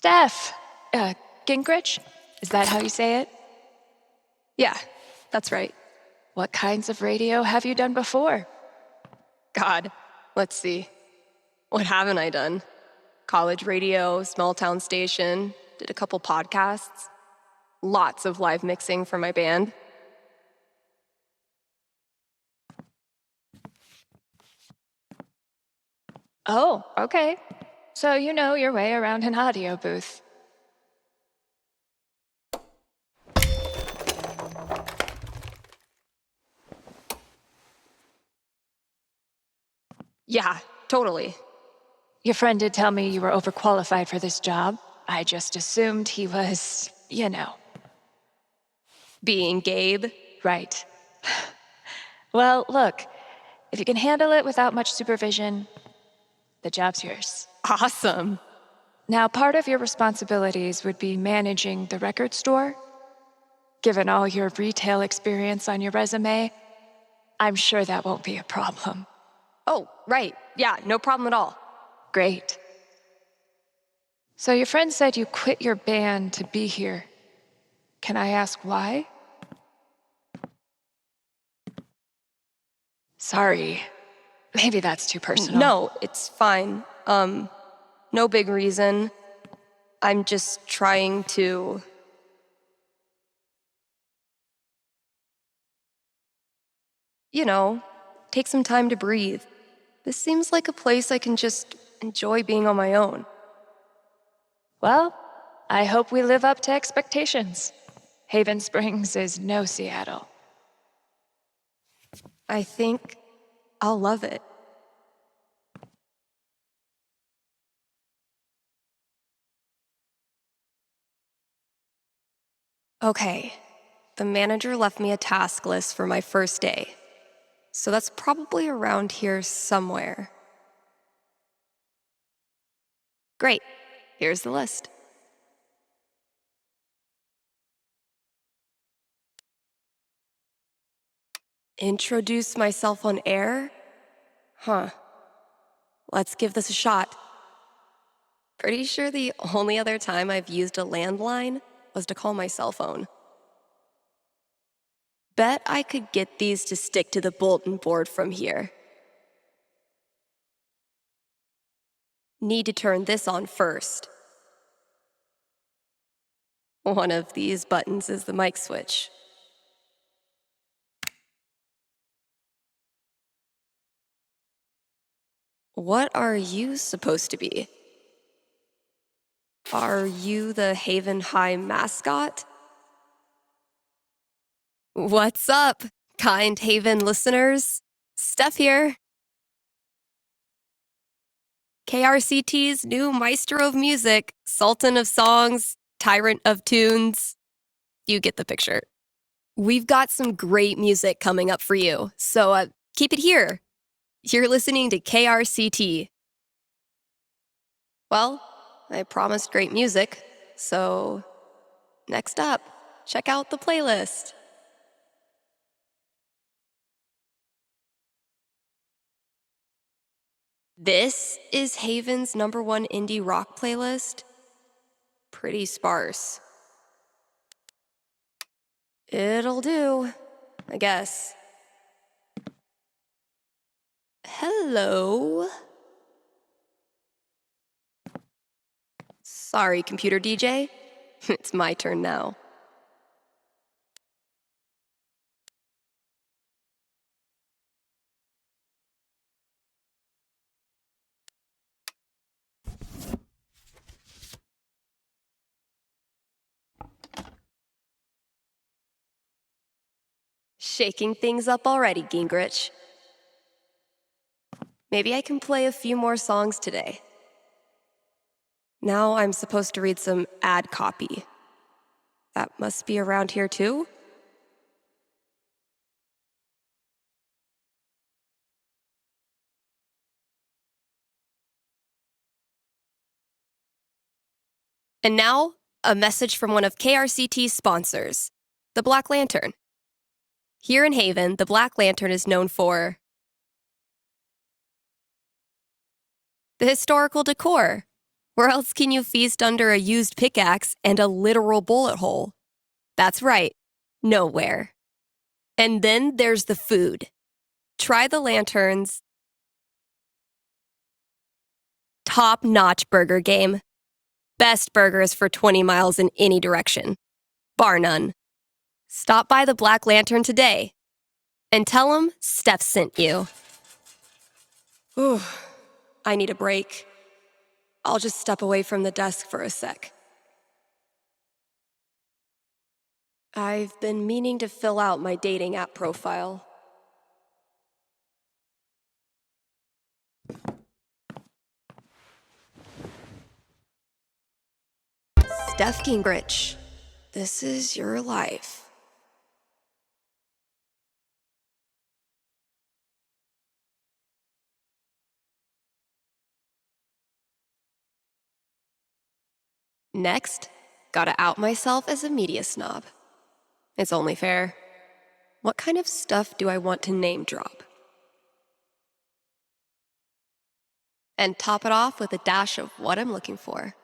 Steph. Gingrich? Is that how you say it? Yeah, that's right. What kinds of radio have you done before? God, let's see. What haven't I done? College radio, small town station, did a couple podcasts. Lots of live mixing for my band. Oh, okay. So you know your way around an audio booth. Yeah, totally. Your friend did tell me you were overqualified for this job. I just assumed he was, Being Gabe. Right. Well, look, if you can handle it without much supervision, the job's yours. Awesome. Now, part of your responsibilities would be managing the record store. Given all your retail experience on your resume, I'm sure that won't be a problem. Oh, right. Yeah, no problem at all. Great. So your friend said you quit your band to be here. Can I ask why? Sorry. Maybe that's too personal. No, it's fine. No big reason. I'm just trying to... take some time to breathe. This seems like a place I can just enjoy being on my own. Well, I hope we live up to expectations. Haven Springs is no Seattle. I think I'll love it. Okay, the manager left me a task list for my first day. So that's probably around here somewhere. Great, here's the list. Introduce myself on air? Huh. Let's give this a shot. Pretty sure the only other time I've used a landline was to call my cell phone. Bet I could get these to stick to the bulletin board from here. Need to turn this on first. One of these buttons is the mic switch. What are you supposed to be? Are you the Haven High mascot? What's up, kind Haven listeners? Steph here. KRCT's new maestro of music, sultan of songs, tyrant of tunes. You get the picture. We've got some great music coming up for you, so keep it here. You're listening to KRCT. Well, I promised great music, so next up, check out the playlist. This is Haven's #1 indie rock playlist. Pretty sparse. It'll do, I guess. Hello? Sorry, computer DJ. It's my turn now. Shaking things up already, Gingrich. Maybe I can play a few more songs today. Now I'm supposed to read some ad copy. That must be around here too? And now, a message from one of KRCT's sponsors, the Black Lantern. Here in Haven, the Black Lantern is known for the historical decor, Where else can you feast under a used pickaxe and a literal bullet hole? That's right, nowhere. And then there's the food. Try the Lanterns' top-notch burger game. Best burgers for 20 miles in any direction. Bar none. Stop by the Black Lantern today and tell them Steph sent you. Ooh, I need a break. I'll just step away from the desk for a sec. I've been meaning to fill out my dating app profile. Steph Gingrich, this is your life. Next, gotta out myself as a media snob. It's only fair. What kind of stuff do I want to name drop? And top it off with a dash of what I'm looking for.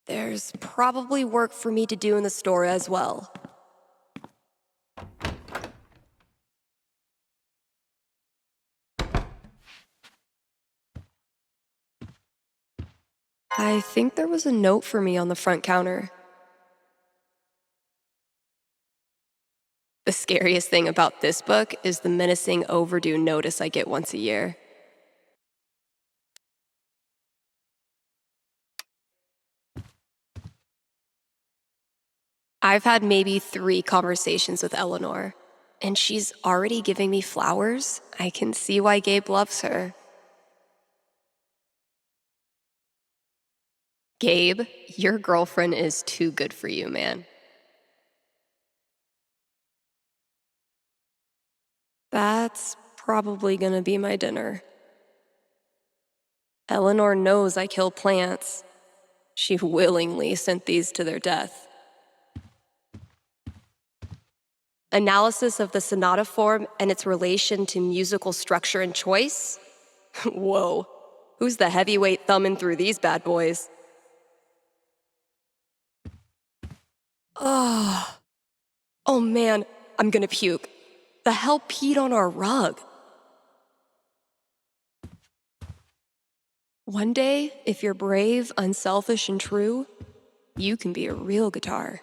There's probably work for me to do in the store as well. I think there was a note for me on the front counter. The scariest thing about this book is the menacing overdue notice I get once a year. I've had maybe 3 conversations with Eleanor, and she's already giving me flowers. I can see why Gabe loves her. Gabe, your girlfriend is too good for you, man. That's probably gonna be my dinner. Eleanor knows I kill plants. She willingly sent these to their death. Analysis of the sonata form and its relation to musical structure and choice? Whoa, who's the heavyweight thumbing through these bad boys? Oh man, I'm gonna puke. The hell peed on our rug? One day, if you're brave, unselfish, and true, you can be a real guitar.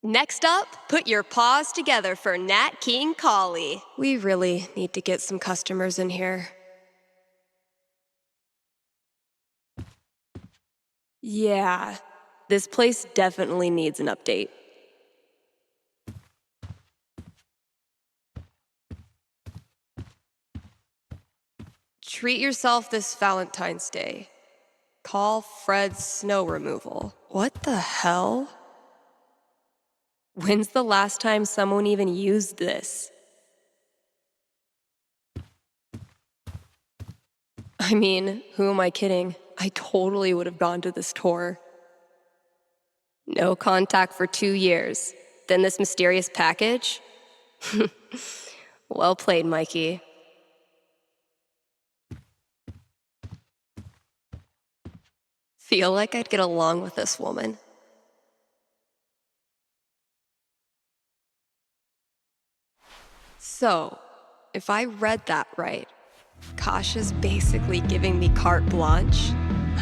Next up, put your paws together for Nat King Cole. We really need to get some customers in here. Yeah, this place definitely needs an update. Treat yourself this Valentine's Day. Call Fred's snow removal. What the hell? When's the last time someone even used this? I mean, who am I kidding? I totally would have gone to this tour. No contact for 2 years. Then this mysterious package? Well played, Mikey. Feel like I'd get along with this woman. So, if I read that right, Kasha's basically giving me carte blanche.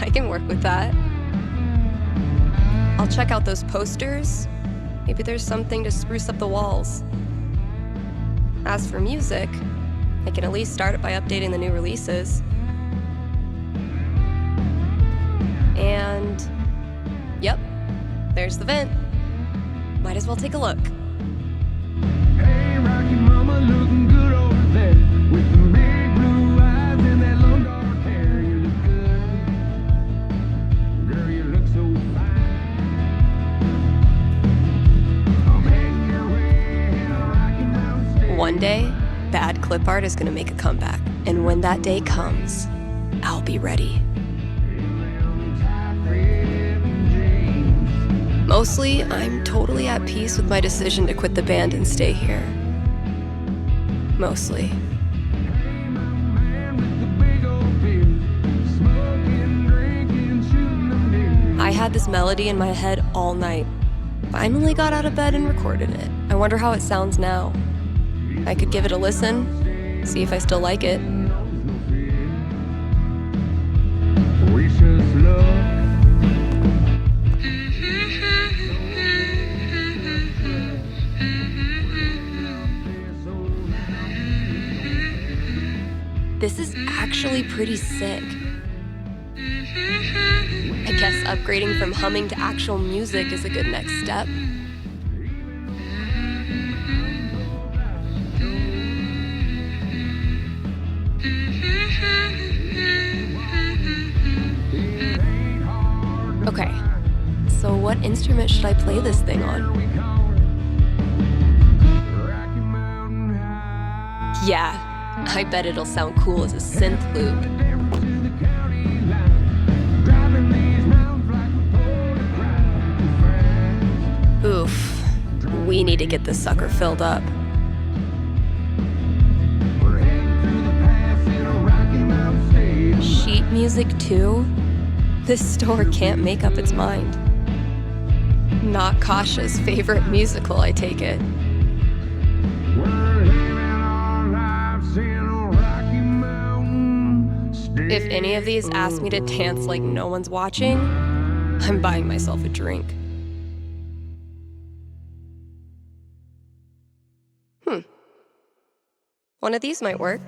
I can work with that. I'll check out those posters. Maybe there's something to spruce up the walls. As for music, I can at least start it by updating the new releases. And, yep, there's the vent. Might as well take a look. Hey, Rocky Mama, looking good over there with the big blue eyes and that long dark hair. You look good, girl. You look so fine. I'm heading your way in a Rocky Mountain State. One day, bad clip art is gonna make a comeback. And when that day comes, I'll be ready. Mostly, I'm totally at peace with my decision to quit the band and stay here. Mostly. I had this melody in my head all night. Finally got out of bed and recorded it. I wonder how it sounds now. I could give it a listen, see if I still like it. This is actually pretty sick. I guess upgrading from humming to actual music is a good next step. Okay, so what instrument should I play this thing on? Yeah. I bet it'll sound cool as a synth loop. Oof. We need to get this sucker filled up. Sheet music too? This store can't make up its mind. Not Kasha's favorite musical, I take it. If any of these ask me to dance like no one's watching, I'm buying myself a drink. One of these might work.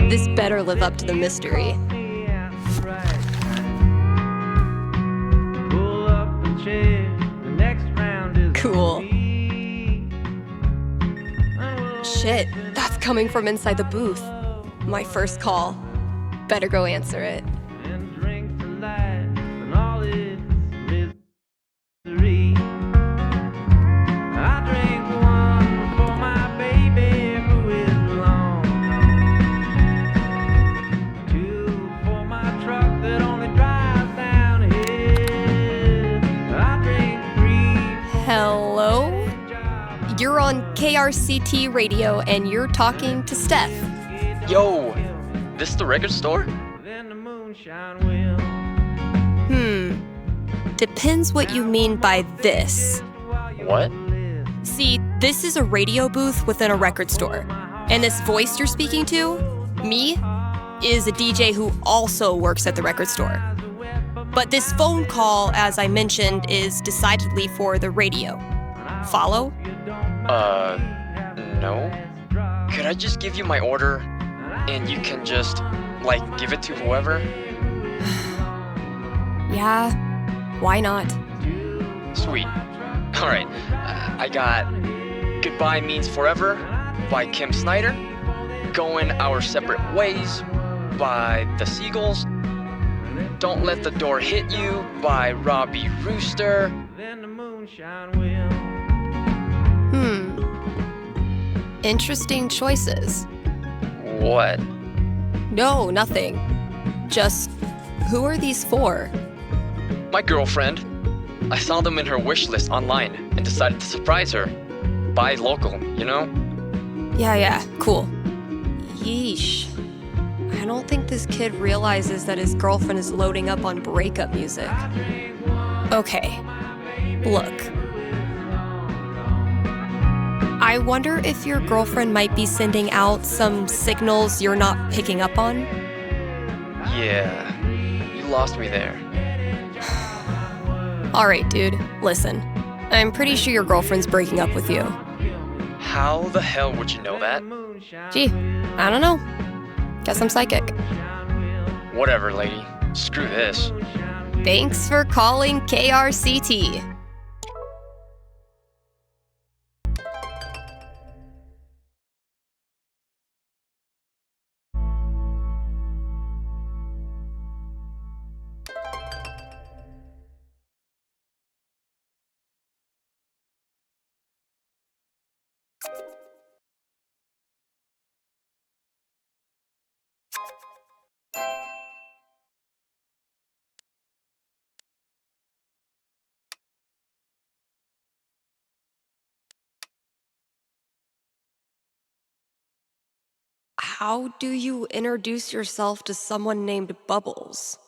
This better live up to the mystery. Pull share. The next round is Cool. on me. Shit, that's coming from inside the booth. My first call. Better go answer it. And drink to life and all its misery. I drink one for my baby who is long. Two for my truck that only drives downhill. I drink three. Hello? You're on KRCT radio and you're talking to Steph. Yo, this the record store? Then the moonshine will. Depends what you mean by this. What? See, this is a radio booth within a record store. And this voice you're speaking to, me, is a DJ who also works at the record store. But this phone call, as I mentioned, is decidedly for the radio. Follow? No. Could I just give you my order and you can just, give it to whoever? Yeah, why not? Sweet. Alright, I got Goodbye Means Forever by Kim Snyder, Going Our Separate Ways by The Seagulls, Don't Let the Door Hit You by Robbie Rooster. Then the moonshine will. Interesting choices. What? No, nothing. Just, who are these for? My girlfriend. I saw them in her wish list online and decided to surprise her. Buy local, you know? Yeah, cool. Yeesh. I don't think this kid realizes that his girlfriend is loading up on breakup music. Okay, look. I wonder if your girlfriend might be sending out some signals you're not picking up on? Yeah, you lost me there. Alright, dude, listen. I'm pretty sure your girlfriend's breaking up with you. How the hell would you know that? Gee, I don't know. Guess I'm psychic. Whatever, lady. Screw this. Thanks for calling KRCT. How do you introduce yourself to someone named Bubbles?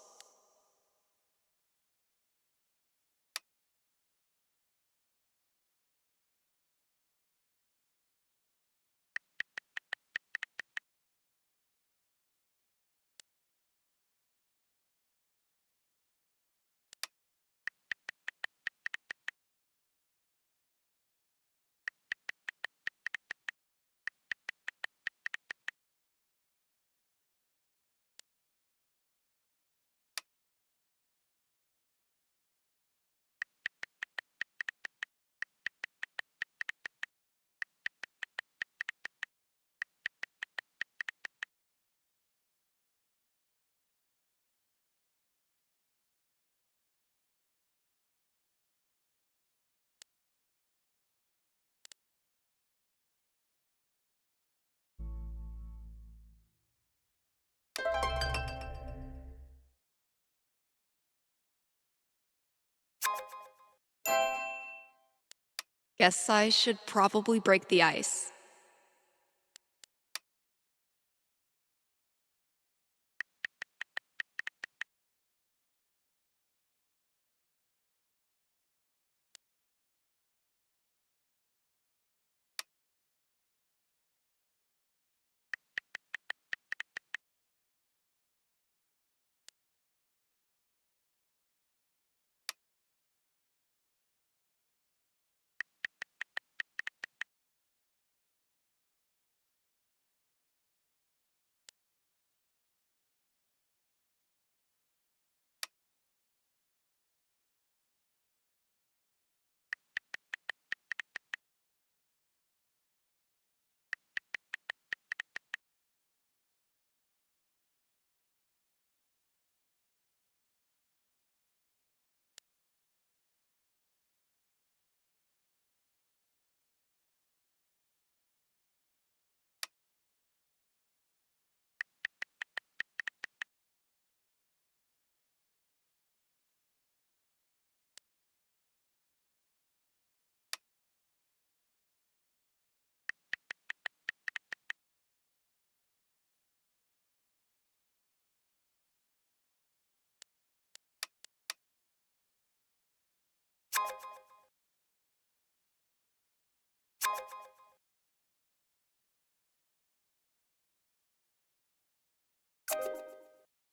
Guess I should probably break the ice.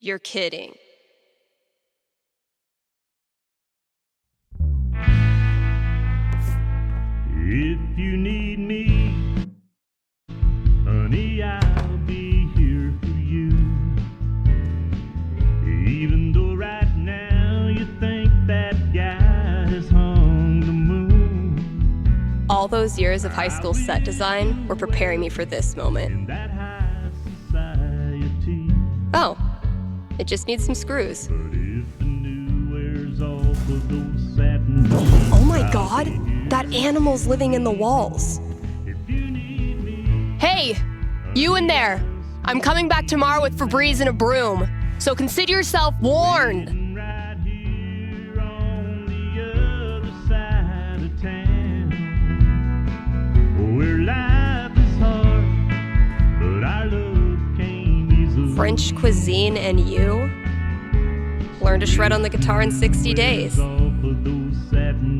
You're kidding. If you need me, honey, I'll be here for you. Even though right now you think that guy has hung the moon. All those years of high school set design were preparing me for this moment. In that high society. Oh, it just needs some screws. But if the new wears off of those satin Oh my god, that animal's living in the walls. if you need me, Hey, you in there. I'm coming back tomorrow with Febreze and a broom, so consider yourself warned. right here on the other side of town, where life is hard, but our love came easily. French cuisine and you? Learn to shred on the guitar in 60 days.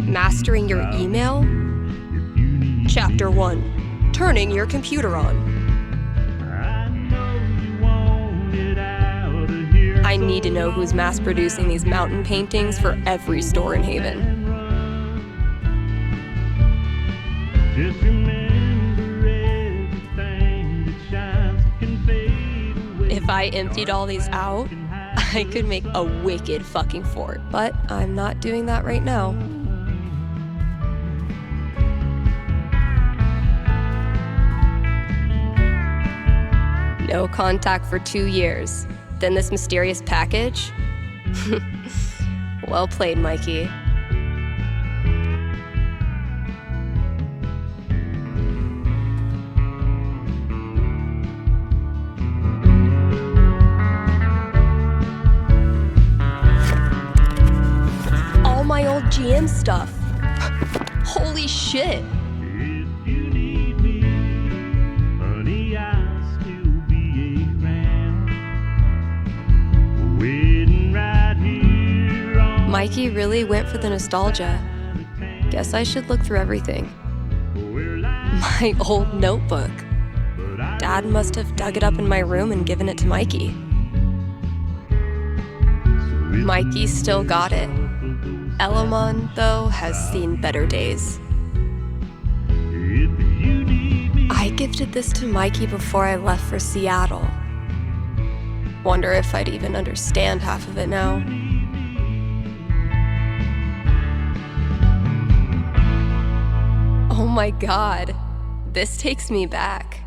Mastering your email? Chapter 1. Turning your computer on. I need to know who's mass producing these mountain paintings for every store in Haven. Just remember everything that shines can fade away. If I emptied all these out, I could make a wicked fucking fort. But I'm not doing that right now. No contact for 2 years. Then this mysterious package? Well played, Mikey. All my old GM stuff. Holy shit. If you need me, honey, I'll still be around, waiting right here on Mikey really went for the nostalgia. Guess I should look through everything. where life. My old notebook. But I Dad must have dug it up in my room and given it to Mikey. Mikey still got it. Elamon, though, has seen better days. if you need me, I gifted this to Mikey before I left for Seattle. Wonder if I'd even understand half of it now. Oh my god, this takes me back.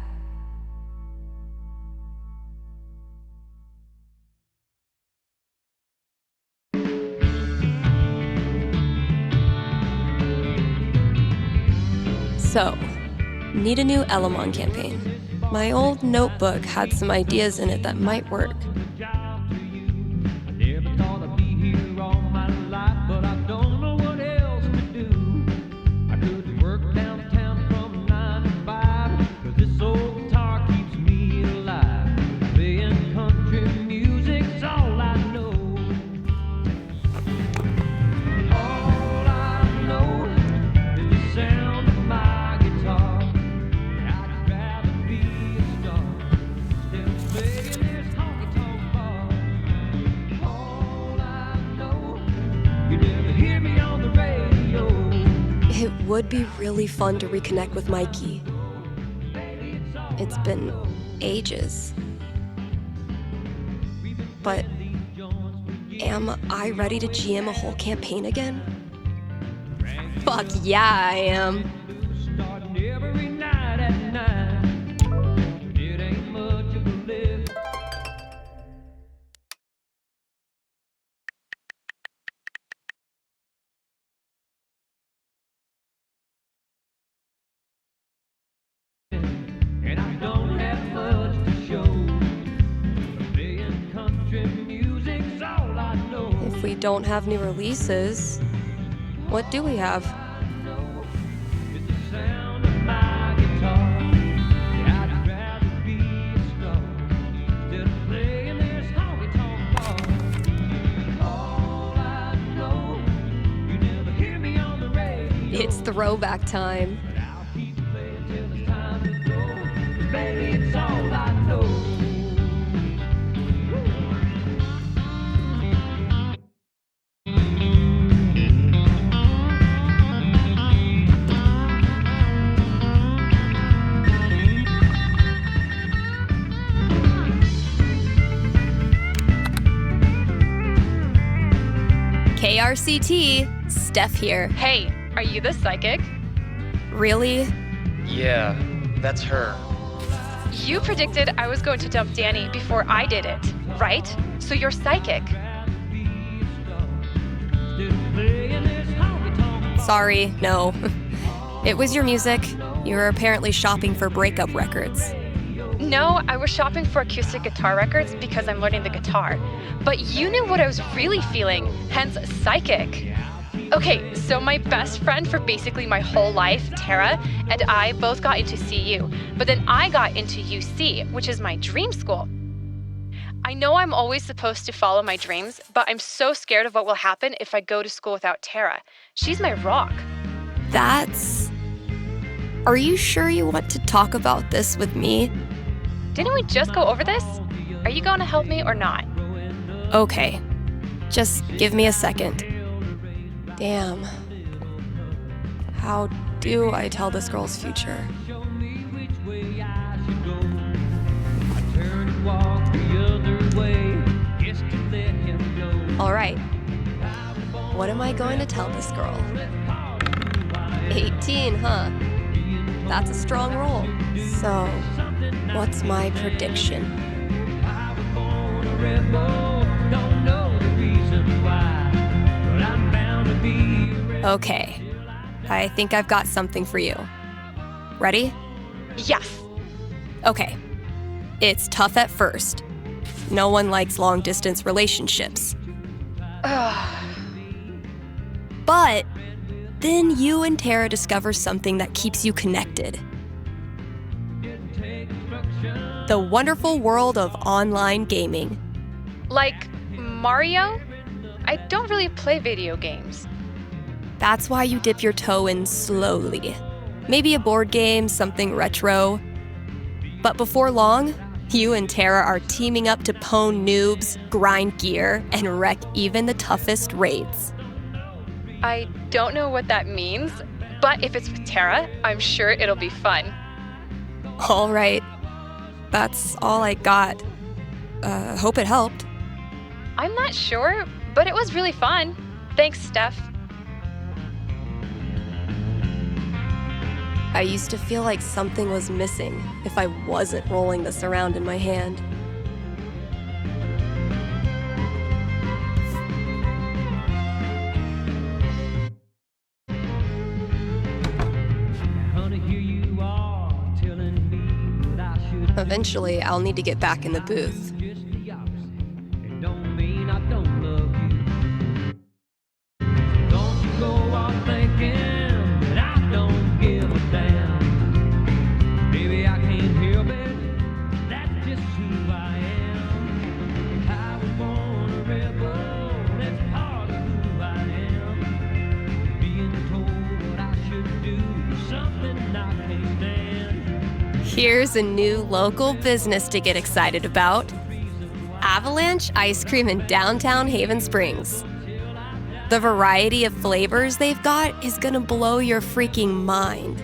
So, need a new Elamon campaign. My old notebook had some ideas in it that might work. job to you. I never thought I'd be here all my life, but I don't know what else to do. I could work downtown from 9 to 5, 'cause this old guitar keeps me alive. Playing country music's all I know. All I know is the sound of my guitar. I'd rather be a star than playing this honky-tonk bar. All I know, you never hear me on the radio. It would be really fun to reconnect with Mikey. It's been ages. But am I ready to GM a whole campaign again? Fuck yeah, I am. Starting every night at 9. It ain't much of a lift. And I don't have much to show. Playing country music's all I know. If we don't have new releases, what do we have? It's the sound of my guitar. I'd rather be a star instead of playing this honky-tonk bar. All I know, you never hear me on the It's throwback time. I'll keep playing till it's time to go. 'Cause baby, it's all I know. KRCT, Steph here. Hey, are you the psychic? Really? Yeah, that's her. You predicted I was going to dump Danny before I did it, right? So you're psychic. Sorry, no. It was your music. You were apparently shopping for breakup records. No, I was shopping for acoustic guitar records because I'm learning the guitar. But you knew what I was really feeling, hence psychic. Okay, so my best friend for basically my whole life, Tara, and I both got into CU, but then I got into UC, which is my dream school. I know I'm always supposed to follow my dreams, but I'm so scared of what will happen if I go to school without Tara. She's my rock. Are you sure you want to talk about this with me? Didn't we just go over this? Are you going to help me or not? Okay. Just give me a second. Damn. How do I tell this girl's future? All right. What am I going to tell this girl? 18, huh? That's a strong roll. So, what's my prediction? Okay. I think I've got something for you. Ready? Yes. Okay. It's tough at first. No one likes long-distance relationships. But then you and Tara discover something that keeps you connected. The wonderful world of online gaming. Like Mario? I don't really play video games. That's why you dip your toe in slowly. Maybe a board game, something retro. But before long, you and Tara are teaming up to pwn noobs, grind gear, and wreck even the toughest raids. I don't know what that means, but if it's with Tara, I'm sure it'll be fun. All right. That's all I got. Hope it helped. I'm not sure, but it was really fun. Thanks, Steph. I used to feel like something was missing if I wasn't rolling this around in my hand. Eventually, I'll need to get back in the booth. Here's a new local business to get excited about. Avalanche Ice Cream in downtown Haven Springs. The variety of flavors they've got is gonna blow your freaking mind.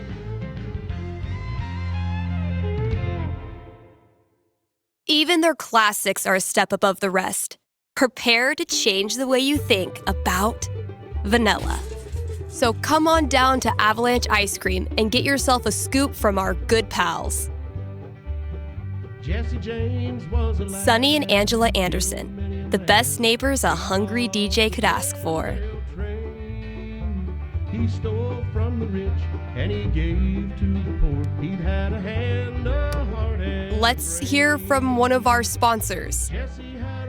Even their classics are a step above the rest. Prepare to change the way you think about vanilla. So come on down to Avalanche Ice Cream and get yourself a scoop from our good pals. Jesse James was a Sonny and Angela Anderson, the best neighbors a hungry DJ could ask for. He stole from the rich and he gave to the poor. He'd had a hand, a heart, and Let's hear from one of our sponsors.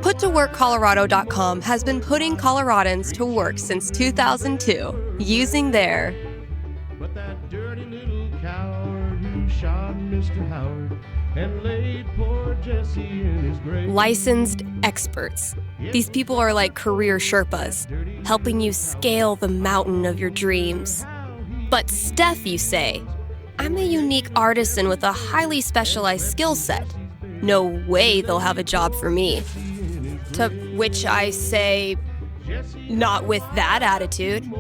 PutToWorkColorado.com has been putting Coloradans to work since 2002 using their but that dirty little coward who shot Mr. Howard and laid poor Jesse in his grave. licensed experts. These people are like career Sherpas, helping you scale the mountain of your dreams. But Steph, you say? I'm a unique artisan with a highly specialized skill set. No way they'll have a job for me. To which I say, not with that attitude.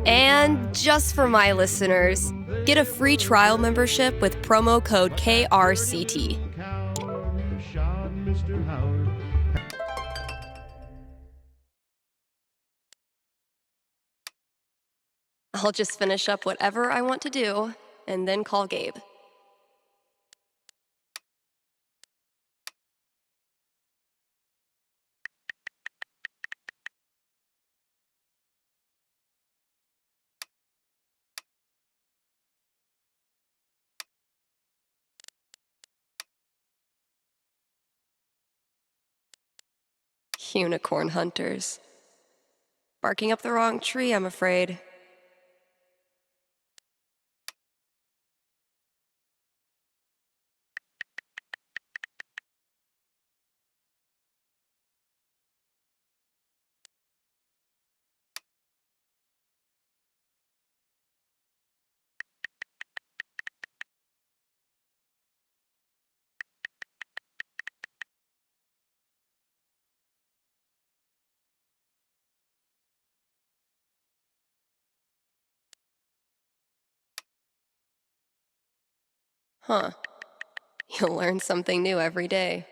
And just for my listeners, get a free trial membership with promo code KRCT. I'll just finish up whatever I want to do and then call Gabe. Unicorn hunters. Barking up the wrong tree, I'm afraid. Huh. You'll learn something new every day.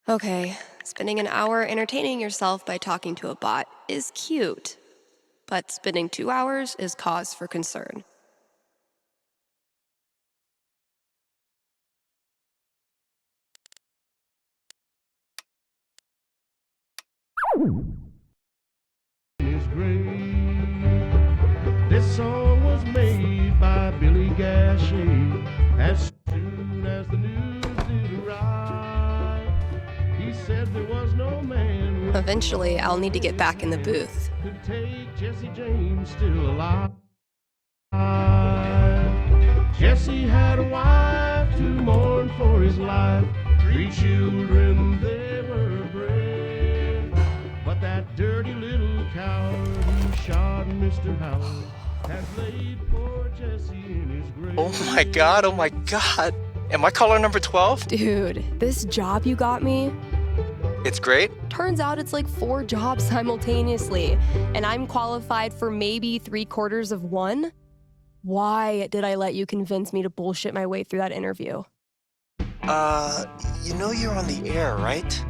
Okay, spending an hour entertaining yourself by talking to a bot is cute, but spending 2 hours is cause for concern. Is great. This song was made by Billy Gashey. As soon as the news did arrive, he said there was no man who Eventually, I'll need to get back in the booth. could take Jesse James still alive. Jesse had a wife to mourn for his life, 3 children they were brave. But that dirty little coward who shot Mr. Howard has laid poor Jesse in his grave. Oh my god. Am I caller number 12? Dude, this job you got me, It's great. turns out it's like 4 jobs simultaneously, and I'm qualified for maybe 3/4 of one? Why did I let you convince me to bullshit my way through that interview? You know you're on the air, right?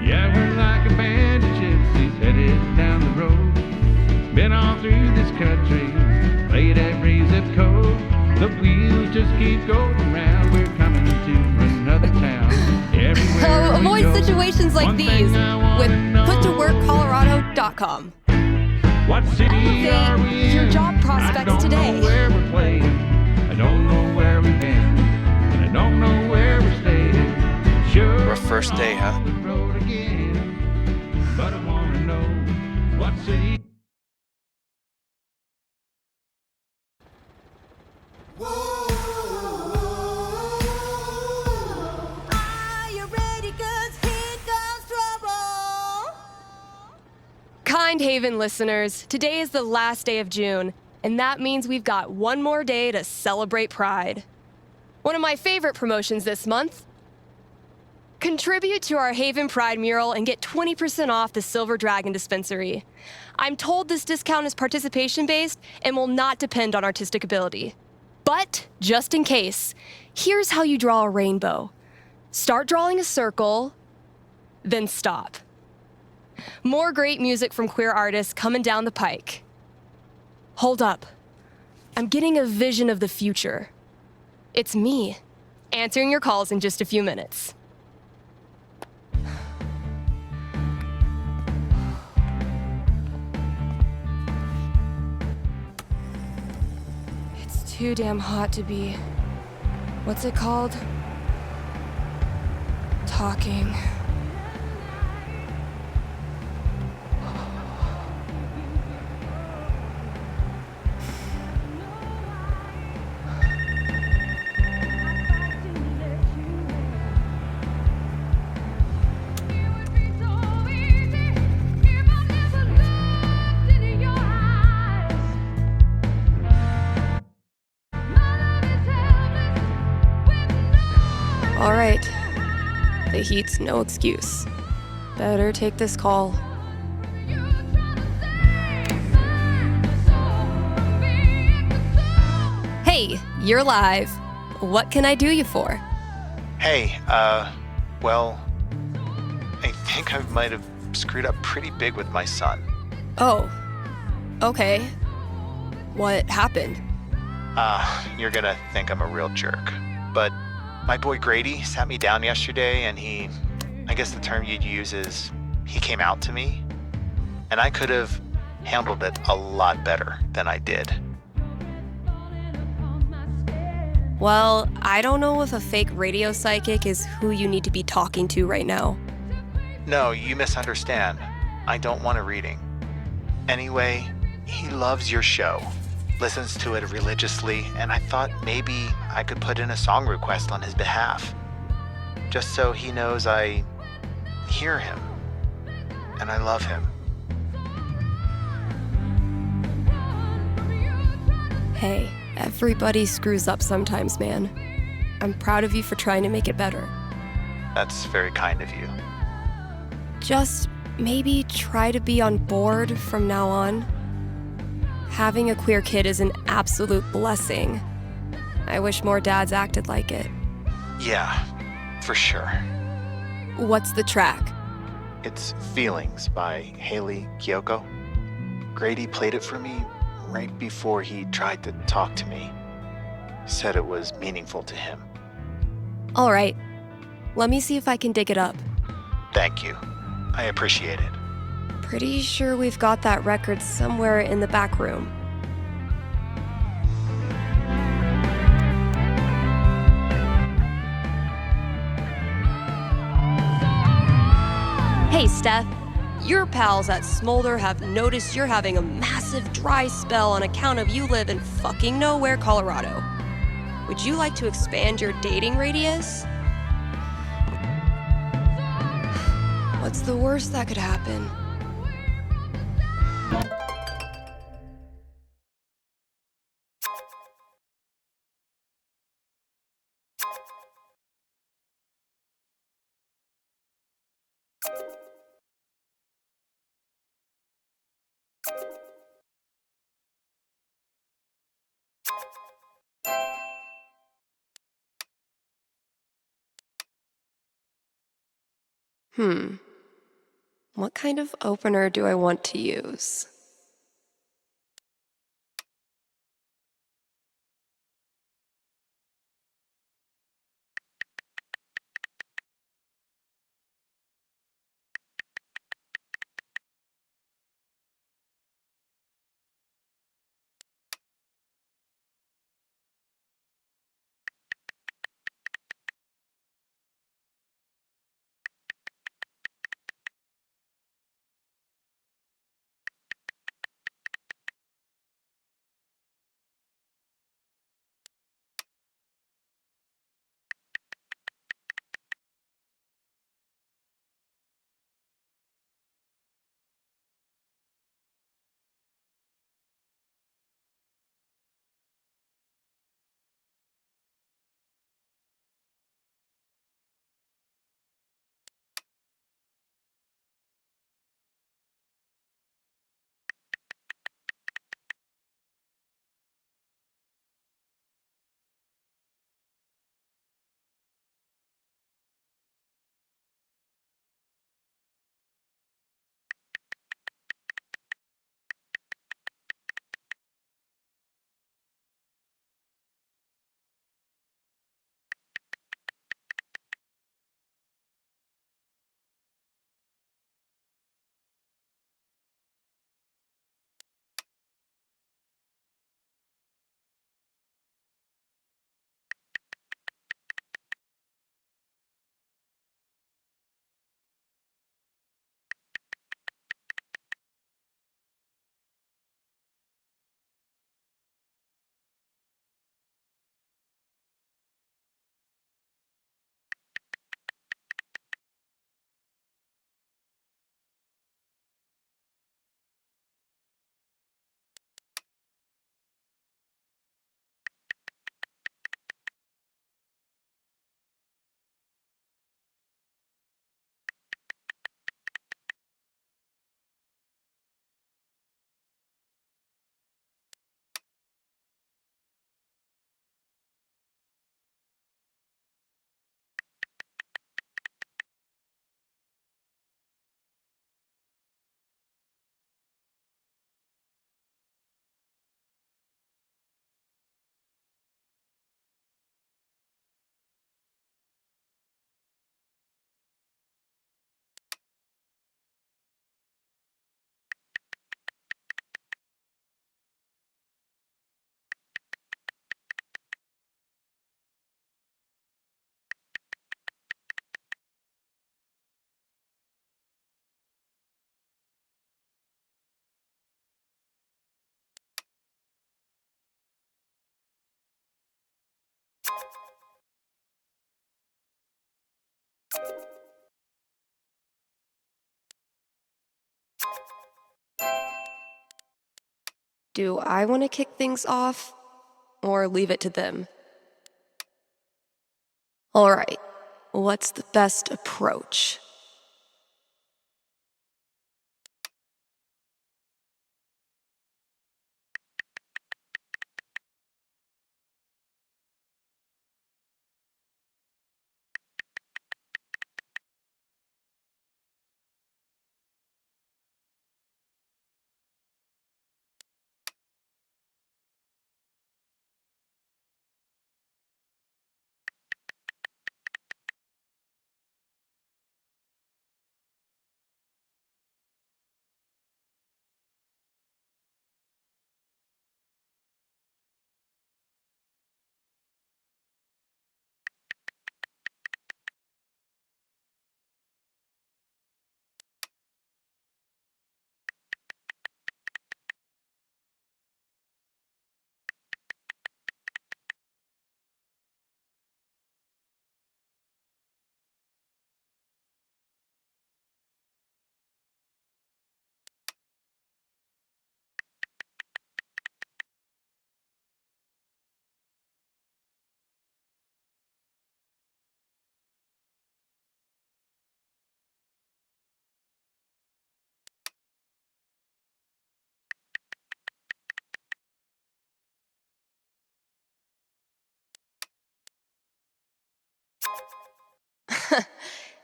Yeah, we're like a band of gypsies headed down the road. Been all through this country, played every zip code. The wheels just keep going round. We're coming to another town. Everywhere we Avoid go. situations like One these thing I wanna with know, puttoworkcolorado.com. what city are we Elevate your in? job prospects I don't today. know where we're playing. I don't know where we've been. And I don't know where we're staying. Sure, Rough first day, we're huh? on the road again. But I wanna know what city. Kind Haven listeners, today is the last day of June, and that means we've got one more day to celebrate Pride. One of my favorite promotions this month. Contribute to our Haven Pride mural and get 20% off the Silver Dragon dispensary. I'm told this discount is participation-based and will not depend on artistic ability. But, just in case, here's how you draw a rainbow. Start drawing a circle, then stop. More great music from queer artists coming down the pike. Hold up. I'm getting a vision of the future. It's me, answering your calls in just a few minutes. too damn hot to be... What's it called? Talking. All right. The heat's no excuse. Better take this call. Hey, you're live. What can I do you for? Hey, well, I think I might have screwed up pretty big with my son. Oh, okay. What happened? You're gonna think I'm a real jerk. But my boy Grady sat me down yesterday and I guess the term you'd use is, he came out to me. And I could have handled it a lot better than I did. Well, I don't know if a fake radio psychic is who you need to be talking to right now. No, you misunderstand. I don't want a reading. Anyway, he loves your show, listens to it religiously, and I thought maybe I could put in a song request on his behalf. Just so he knows I hear him, and I love him. Hey, everybody screws up sometimes, man. I'm proud of you for trying to make it better. That's very kind of you. Just maybe try to be on board from now on. Having a queer kid is an absolute blessing. I wish more dads acted like it. Yeah, for sure. What's the track? It's Feelings by Haley Kiyoko. Grady played it for me right before he tried to talk to me. Said it was meaningful to him. All right. Let me see if I can dig it up. Thank you. I appreciate it. Pretty sure we've got that record somewhere in the back room. Hey, Steph. Your pals at Smolder have noticed you're having a massive dry spell on account of you live in fucking nowhere, Colorado. Would you like to expand your dating radius? What's the worst that could happen? What kind of opener do I want to use? Do I want to kick things off or leave it to them? All right, what's the best approach?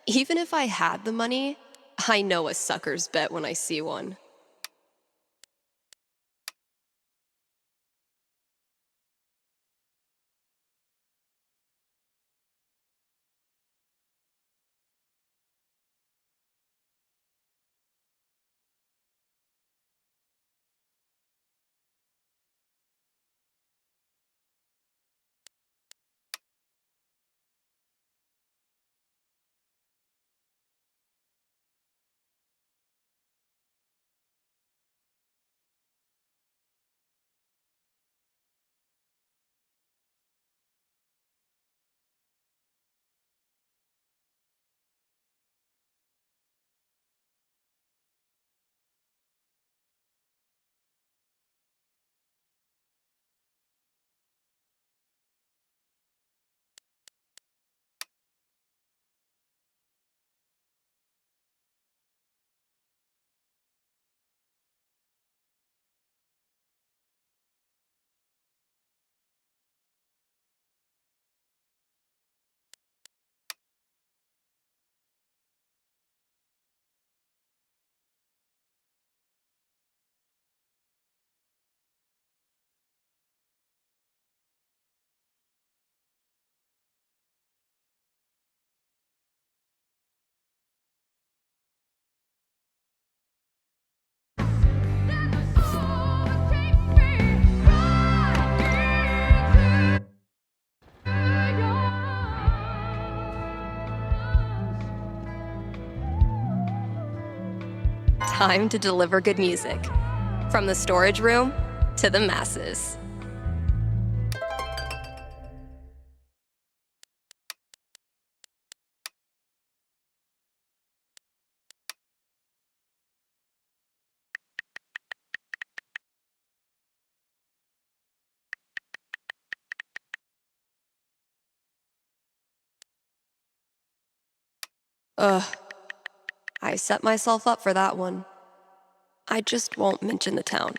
Even if I had the money, I know a sucker's bet when I see one. Time to deliver good music. From the storage room to the masses. Ugh, I set myself up for that one. I just won't mention the town.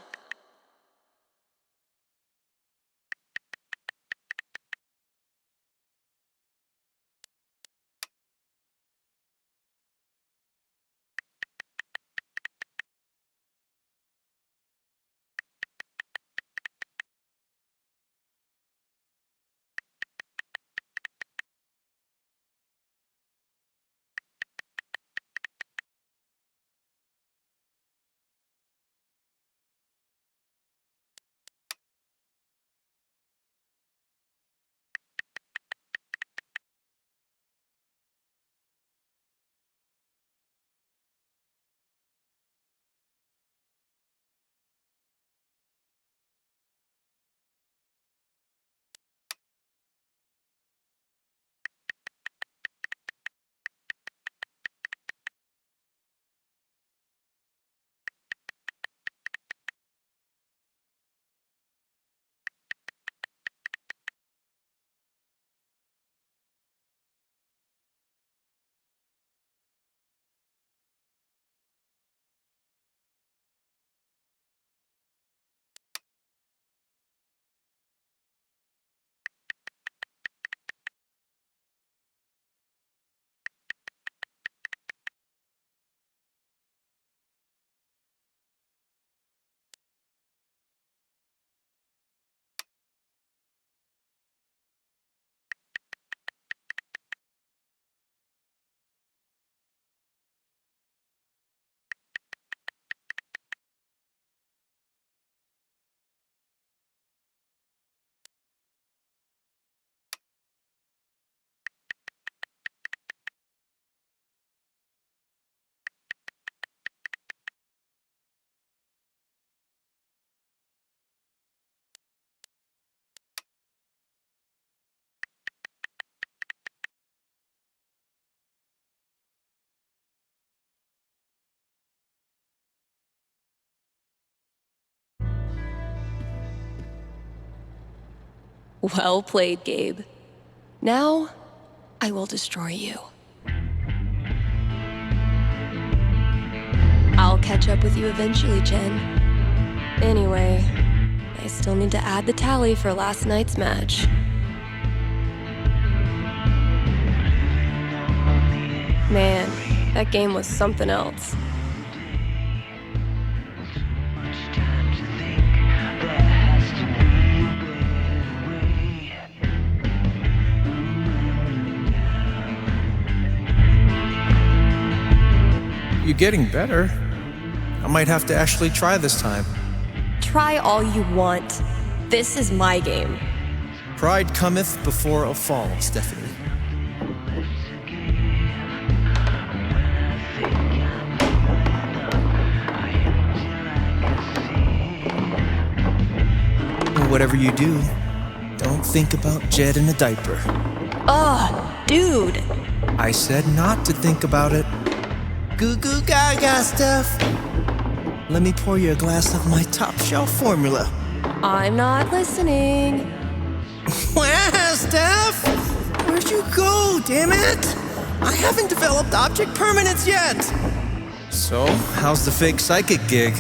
Well played, Gabe. Now, I will destroy you. I'll catch up with you eventually, Jen. Anyway, I still need to add the tally for last night's match. Man, that game was something else. You're getting better. I might have to actually try this time. Try all you want. This is my game. Pride cometh before a fall, Stephanie. Whatever you do, don't think about Jed in a diaper. Ugh, dude. I said not to think about it. Goo goo gaga, Steph. Let me pour you a glass of my top shelf formula. I'm not listening. Wow, Steph! Where'd you go, damn it? I haven't developed object permanence yet. So, how's the fake psychic gig?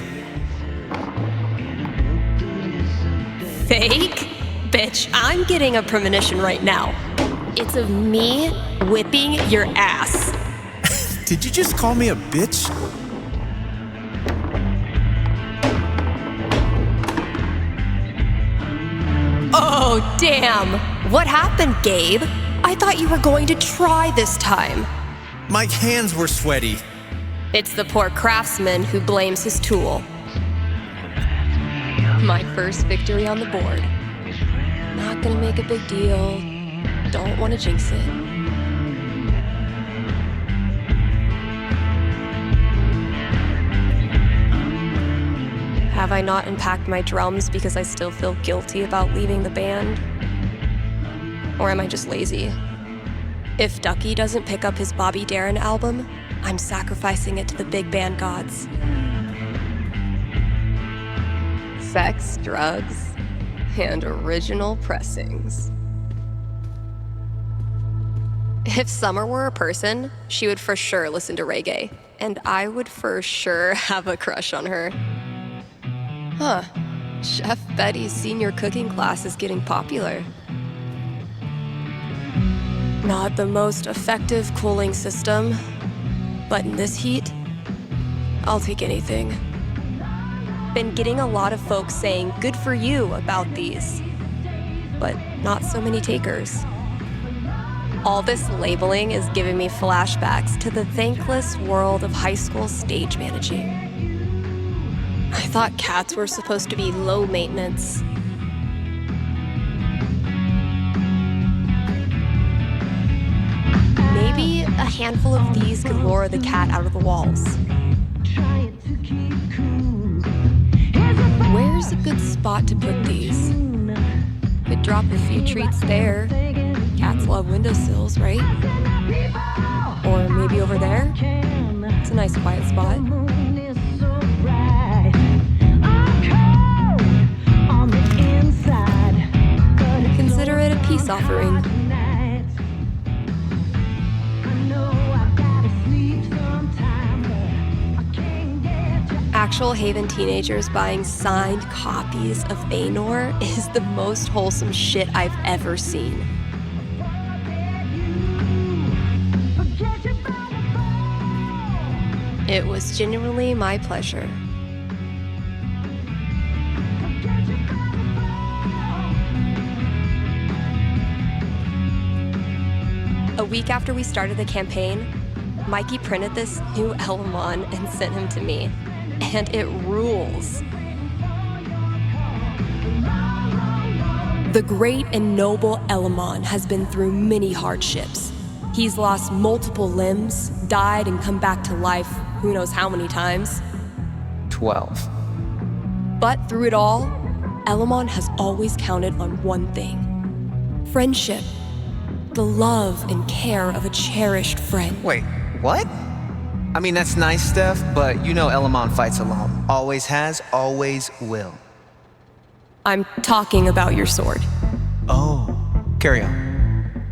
Fake? Bitch, I'm getting a premonition right now. It's of me whipping your ass. Did you just call me a bitch? Oh, damn. What happened, Gabe? I thought you were going to try this time. My hands were sweaty. It's the poor craftsman who blames his tool. My first victory on the board. Not gonna make a big deal. Don't want to jinx it. Have I not unpacked my drums because I still feel guilty about leaving the band? Or am I just lazy? If Ducky doesn't pick up his Bobby Darin album, I'm sacrificing it to the big band gods. Sex, drugs, and original pressings. If Summer were a person, she would for sure listen to reggae, and I would for sure have a crush on her. Huh. Chef Betty's senior cooking class is getting popular. Not the most effective cooling system, but in this heat, I'll take anything. Been getting a lot of folks saying good for you about these, but not so many takers. All this labeling is giving me flashbacks to the thankless world of high school stage managing. I thought cats were supposed to be low maintenance. Maybe a handful of these could lure the cat out of the walls. Where's a good spot to put these? Could drop a few treats there. Cats love windowsills, right? Or maybe over there? It's a nice quiet spot. Consider it a peace offering. Actual Haven teenagers buying signed copies of Anor is the most wholesome shit I've ever seen. It was genuinely my pleasure. A week after we started the campaign, Mikey printed this new Elamon and sent him to me. And it rules. The great and noble Elamon has been through many hardships. He's lost multiple limbs, died and come back to life who knows how many times. 12. But through it all, Elamon has always counted on one thing: friendship. The love and care of a cherished friend. Wait, what? I mean, that's nice, Steph, but you know Elamon fights alone. Always has, always will. I'm talking about your sword. Oh. Carry on.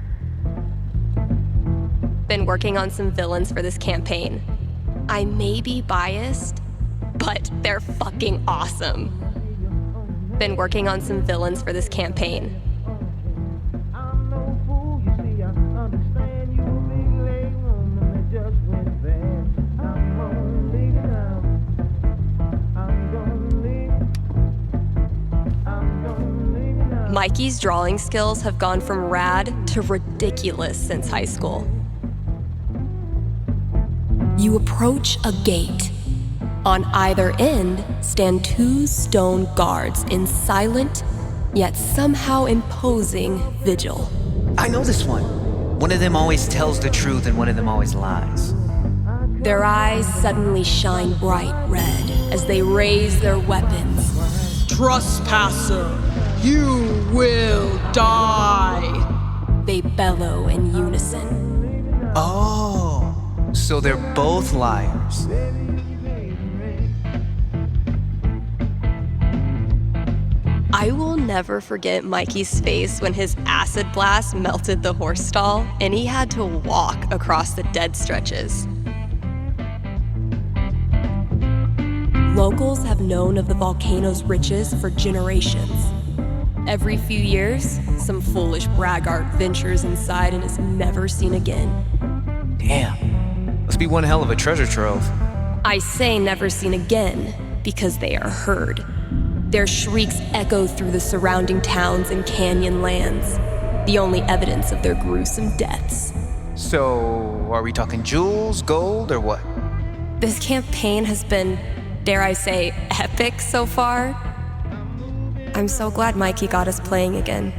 Been working on some villains for this campaign. I may be biased, but they're fucking awesome. Been working on some villains for this campaign. Mikey's drawing skills have gone from rad to ridiculous since high school. You approach a gate. On either end stand two stone guards in silent, yet somehow imposing vigil. I know this one. One of them always tells the truth and one of them always lies. Their eyes suddenly shine bright red as they raise their weapons. Trespasser, you will die. They bellow in unison. Oh, so they're both liars. I will never forget Mikey's face when his acid blast melted the horse stall and he had to walk across the dead stretches. Locals have known of the volcano's riches for generations. Every few years, some foolish braggart ventures inside and is never seen again. Damn. Must be one hell of a treasure trove. I say never seen again because they are heard. Their shrieks echo through the surrounding towns and canyon lands, the only evidence of their gruesome deaths. So, are we talking jewels, gold, or what? This campaign has been, dare I say, epic so far. I'm so glad Mikey got us playing again.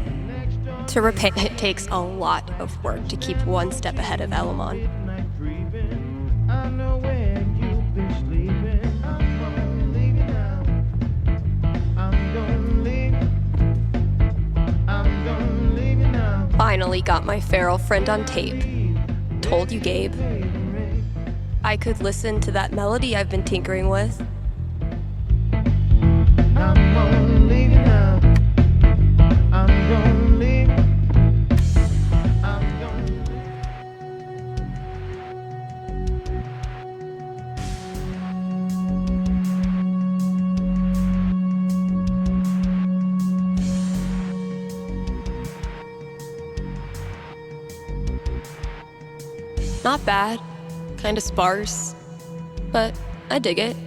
To repay, it takes a lot of work to keep one step ahead of Elamon. Finally got my feral friend on tape. Told you, Gabe. I could listen to that melody I've been tinkering with. Not bad, kinda sparse, but I dig it.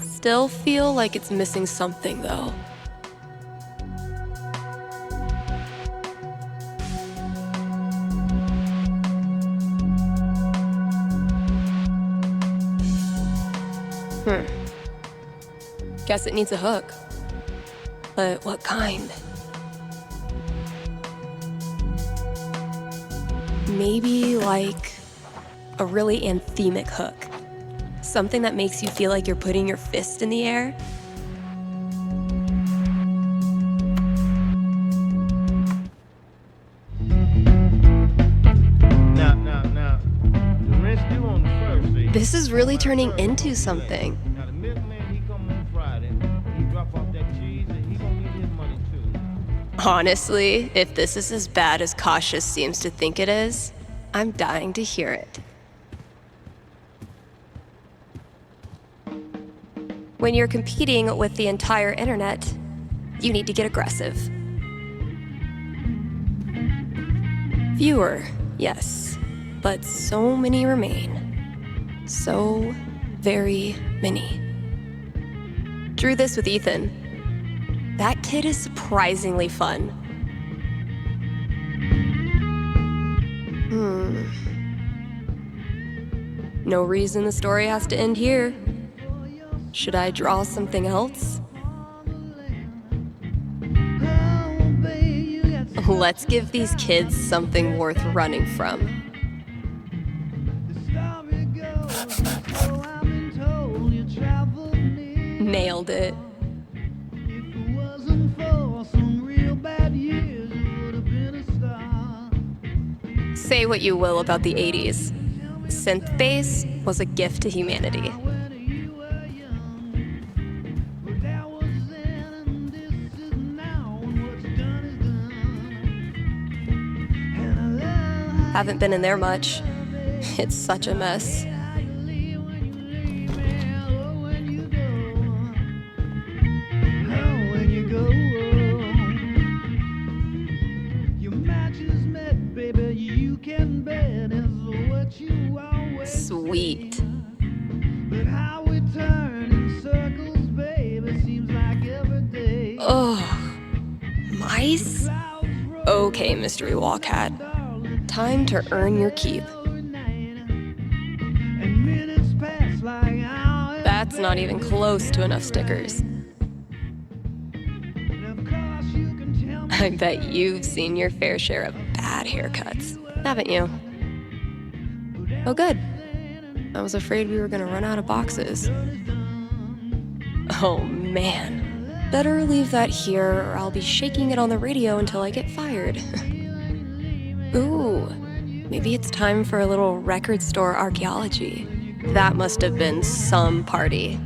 Still feel like it's missing something though. Guess it needs a hook. But what kind? Maybe like a really anthemic hook. Something that makes you feel like you're putting your fist in the air. Now, the rest due on the first, eh? This is really turning into something. Now, the milkman, he come on Friday. He drop off that cheese, and he gonna need his money, too. Honestly, if this is as bad as Cautious seems to think it is, I'm dying to hear it. When you're competing with the entire internet, you need to get aggressive. Fewer, yes, but so many remain. So very many. Drew this with Ethan. That kid is surprisingly fun. No reason the story has to end here. Should I draw something else? Let's give these kids something worth running from. Nailed it. Say what you will about the 80s. Synth bass was a gift to humanity. Haven't been in there much. It's such a mess. Sweet. Ugh. Mice? Okay, Mystery Wall Cat. Time to earn your keep. That's not even close to enough stickers. I bet you've seen your fair share of bad haircuts, haven't you? Oh, good. I was afraid we were gonna run out of boxes. Oh, man. Better leave that here, or I'll be shaking it on the radio until I get fired. Ooh, maybe it's time for a little record store archaeology. That must have been some party.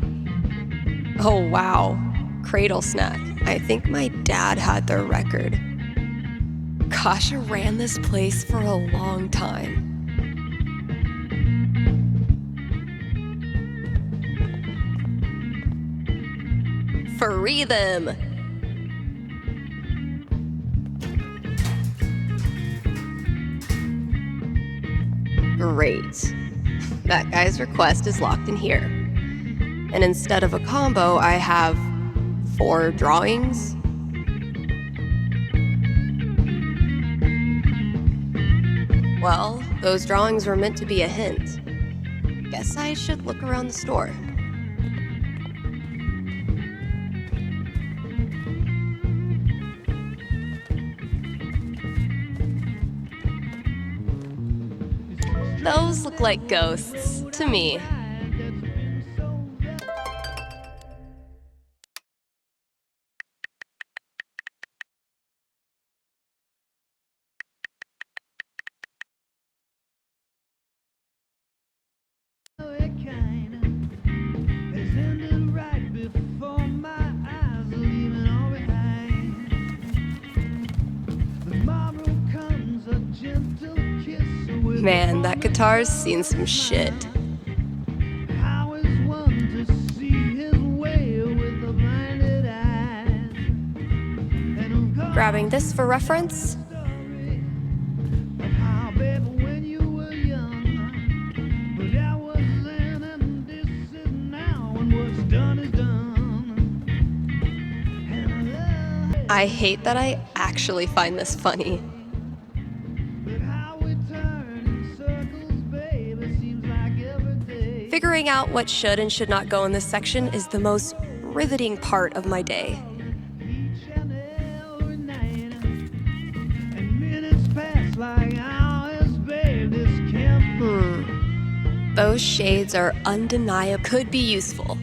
Oh, wow. Cradle Snack. I think my dad had their record. Kasha ran this place for a long time. Free them! Great. That guy's request is locked in here. And instead of a combo, I have 4 drawings. Well, those drawings were meant to be a hint. Guess I should look around the store. Those look like ghosts to me. Man, that guitar's seen some shit. Grabbing this for reference. I hate that I actually find this funny. Figuring out what should and should not go in this section is the most riveting part of my day. Those shades are undeniable. Could be useful.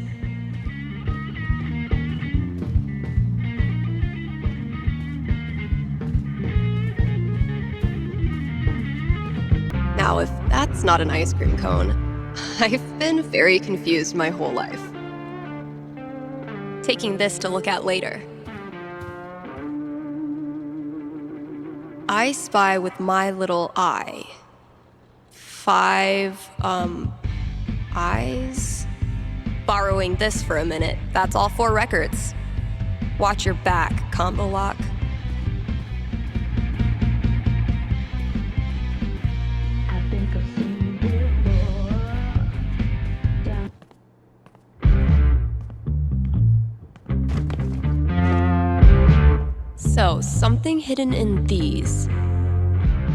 Now, if that's not an ice cream cone, I've been very confused my whole life. Taking this to look at later. I spy with my little eye. 5, eyes? Borrowing this for a minute. That's all 4 records. Watch your back, combo lock. So, something hidden in these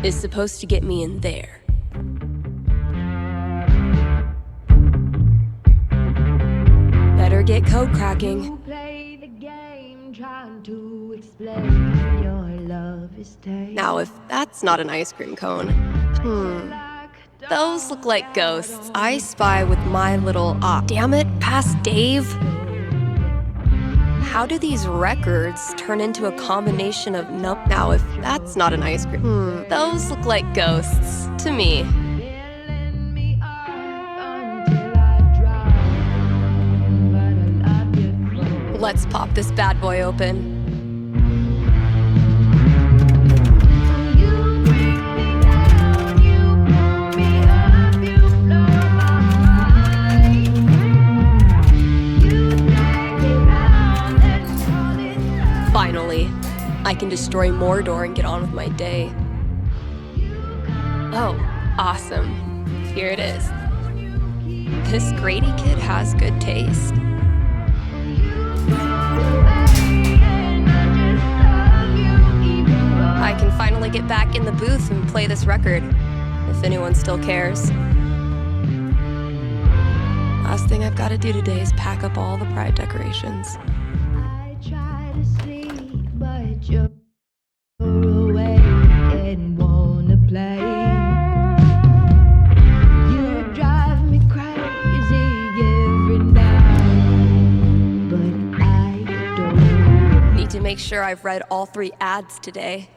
is supposed to get me in there. Better get code cracking. Now, if that's not an ice cream cone, those look like ghosts. I spy with my little eye. Damn it, past Dave. How do these records turn into a combination of Now, if that's not an ice cream, those look like ghosts to me. Let's pop this bad boy open. I can destroy Mordor and get on with my day. Oh, awesome. Here it is. This Grady kid has good taste. I can finally get back in the booth and play this record, if anyone still cares. Last thing I've got to do today is pack up all the pride decorations. I try to sleep, but you're awake and wanna play. You drive me crazy every night, but I don't. Need to make sure I've read all 3 ads today.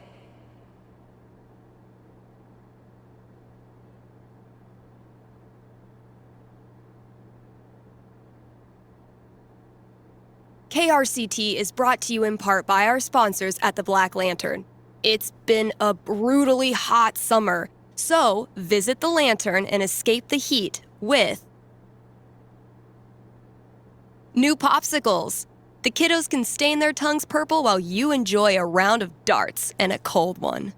KRCT is brought to you in part by our sponsors at the Black Lantern. It's been a brutally hot summer, so visit the Lantern and escape the heat with new popsicles. The kiddos can stain their tongues purple while you enjoy a round of darts and a cold one.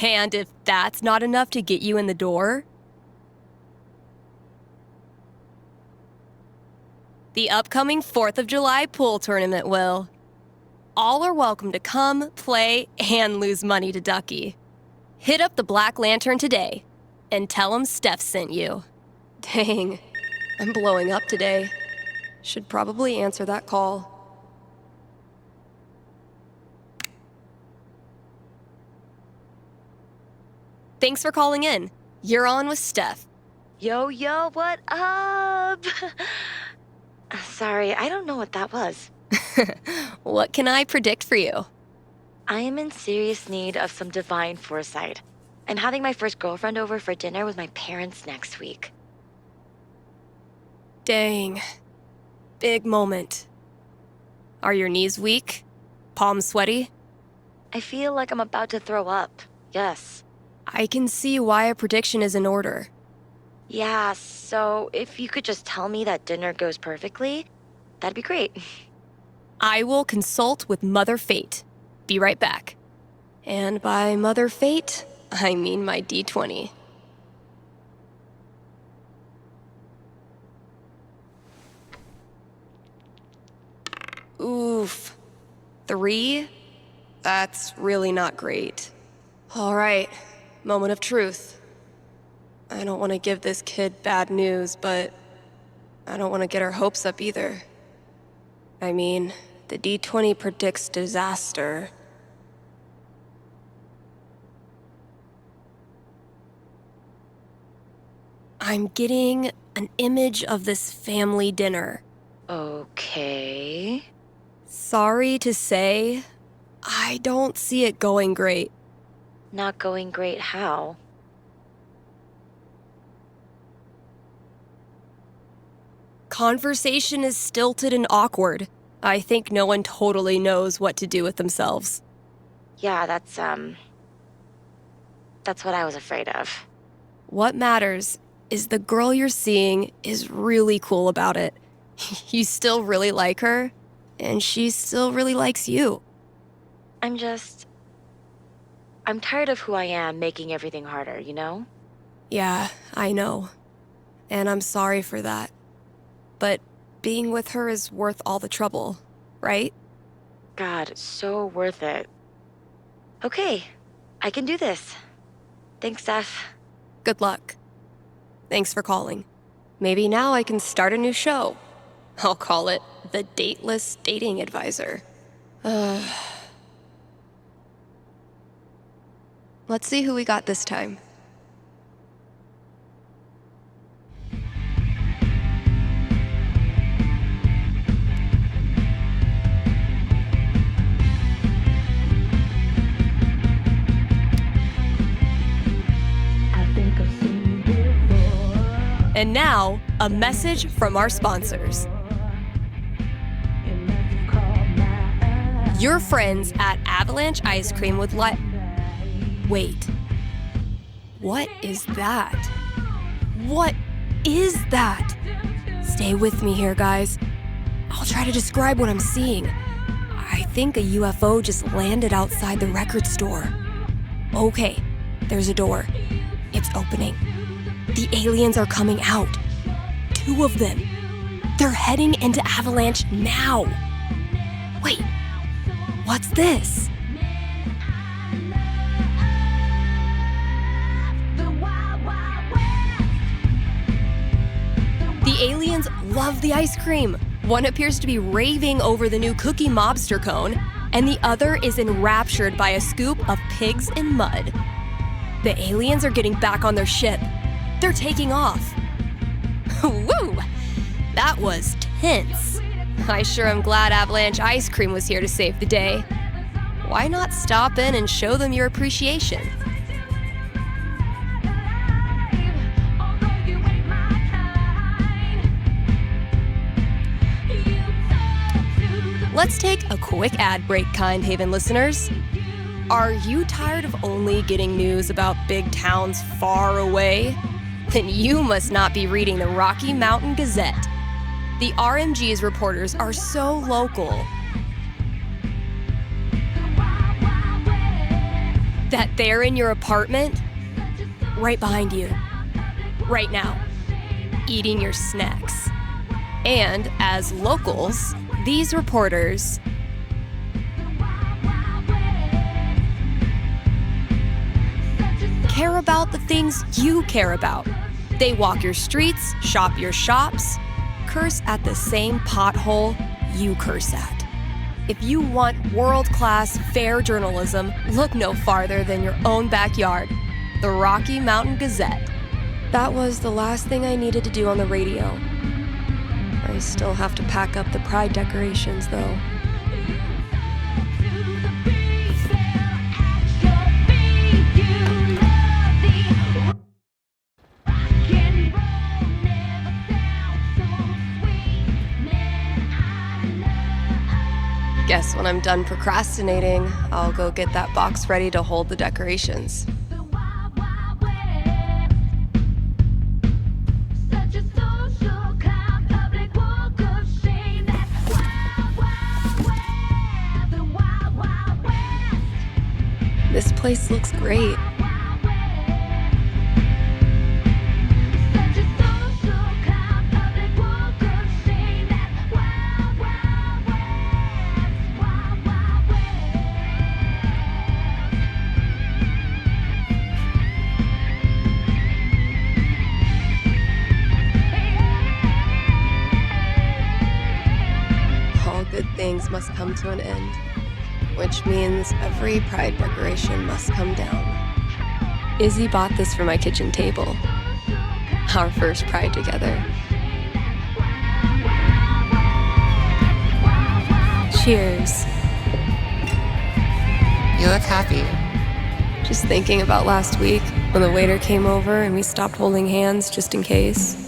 And if that's not enough to get you in the door, the upcoming 4th of July pool tournament will. All are welcome to come, play, and lose money to Ducky. Hit up the Black Lantern today and tell them Steph sent you. Dang, I'm blowing up today. Should probably answer that call. Thanks for calling in. You're on with Steph. Yo, what up? Sorry, I don't know what that was. What can I predict for you? I am in serious need of some divine foresight. I'm having my first girlfriend over for dinner with my parents next week. Dang. Big moment. Are your knees weak? Palms sweaty? I feel like I'm about to throw up. Yes. I can see why a prediction is in order. Yeah, so if you could just tell me that dinner goes perfectly, that'd be great. I will consult with Mother Fate. Be right back. And by Mother Fate, I mean my D20. Oof. 3? That's really not great. All right, moment of truth. I don't want to give this kid bad news, but I don't want to get her hopes up either. I mean, the D20 predicts disaster. I'm getting an image of this family dinner. Okay. Sorry to say, I don't see it going great. Not going great how? Conversation is stilted and awkward. I think no one totally knows what to do with themselves. Yeah, that's what I was afraid of. What matters is the girl you're seeing is really cool about it. You still really like her, and she still really likes you. I'm tired of who I am making everything harder, you know? Yeah, I know. And I'm sorry for that. But being with her is worth all the trouble, right? God, so worth it. Okay, I can do this. Thanks, Steph. Good luck. Thanks for calling. Maybe now I can start a new show. I'll call it The Dateless Dating Advisor. Let's see who we got this time. And now, a message from our sponsors. Your friends at Avalanche Ice Cream would like... Wait. What is that? What is that? Stay with me here, guys. I'll try to describe what I'm seeing. I think a UFO just landed outside the record store. Okay, there's a door. It's opening. The aliens are coming out. 2 of them. They're heading into Avalanche now. Wait, what's this? The aliens love the ice cream. One appears to be raving over the new Cookie Mobster cone, and the other is enraptured by a scoop of pigs in mud. The aliens are getting back on their ship. They're taking off. Woo! That was tense. I sure am glad Avalanche Ice Cream was here to save the day. Why not stop in and show them your appreciation? Let's take a quick ad break, Kind Haven listeners. Are you tired of only getting news about big towns far away? Then you must not be reading the Rocky Mountain Gazette. The RMG's reporters are so local that they're in your apartment, right behind you, right now, eating your snacks. And as locals, these reporters care about the things you care about. They walk your streets, shop your shops, curse at the same pothole you curse at. If you want world-class, fair journalism, look no farther than your own backyard, the Rocky Mountain Gazette. That was the last thing I needed to do on the radio. I still have to pack up the pride decorations, though. Guess when I'm done procrastinating, I'll go get that box ready to hold the decorations. This place looks great. All good things must come to an end. Which means every pride decoration must come down. Izzy bought this for my kitchen table. Our first pride together. Cheers. You look happy. Just thinking about last week when the waiter came over and we stopped holding hands just in case.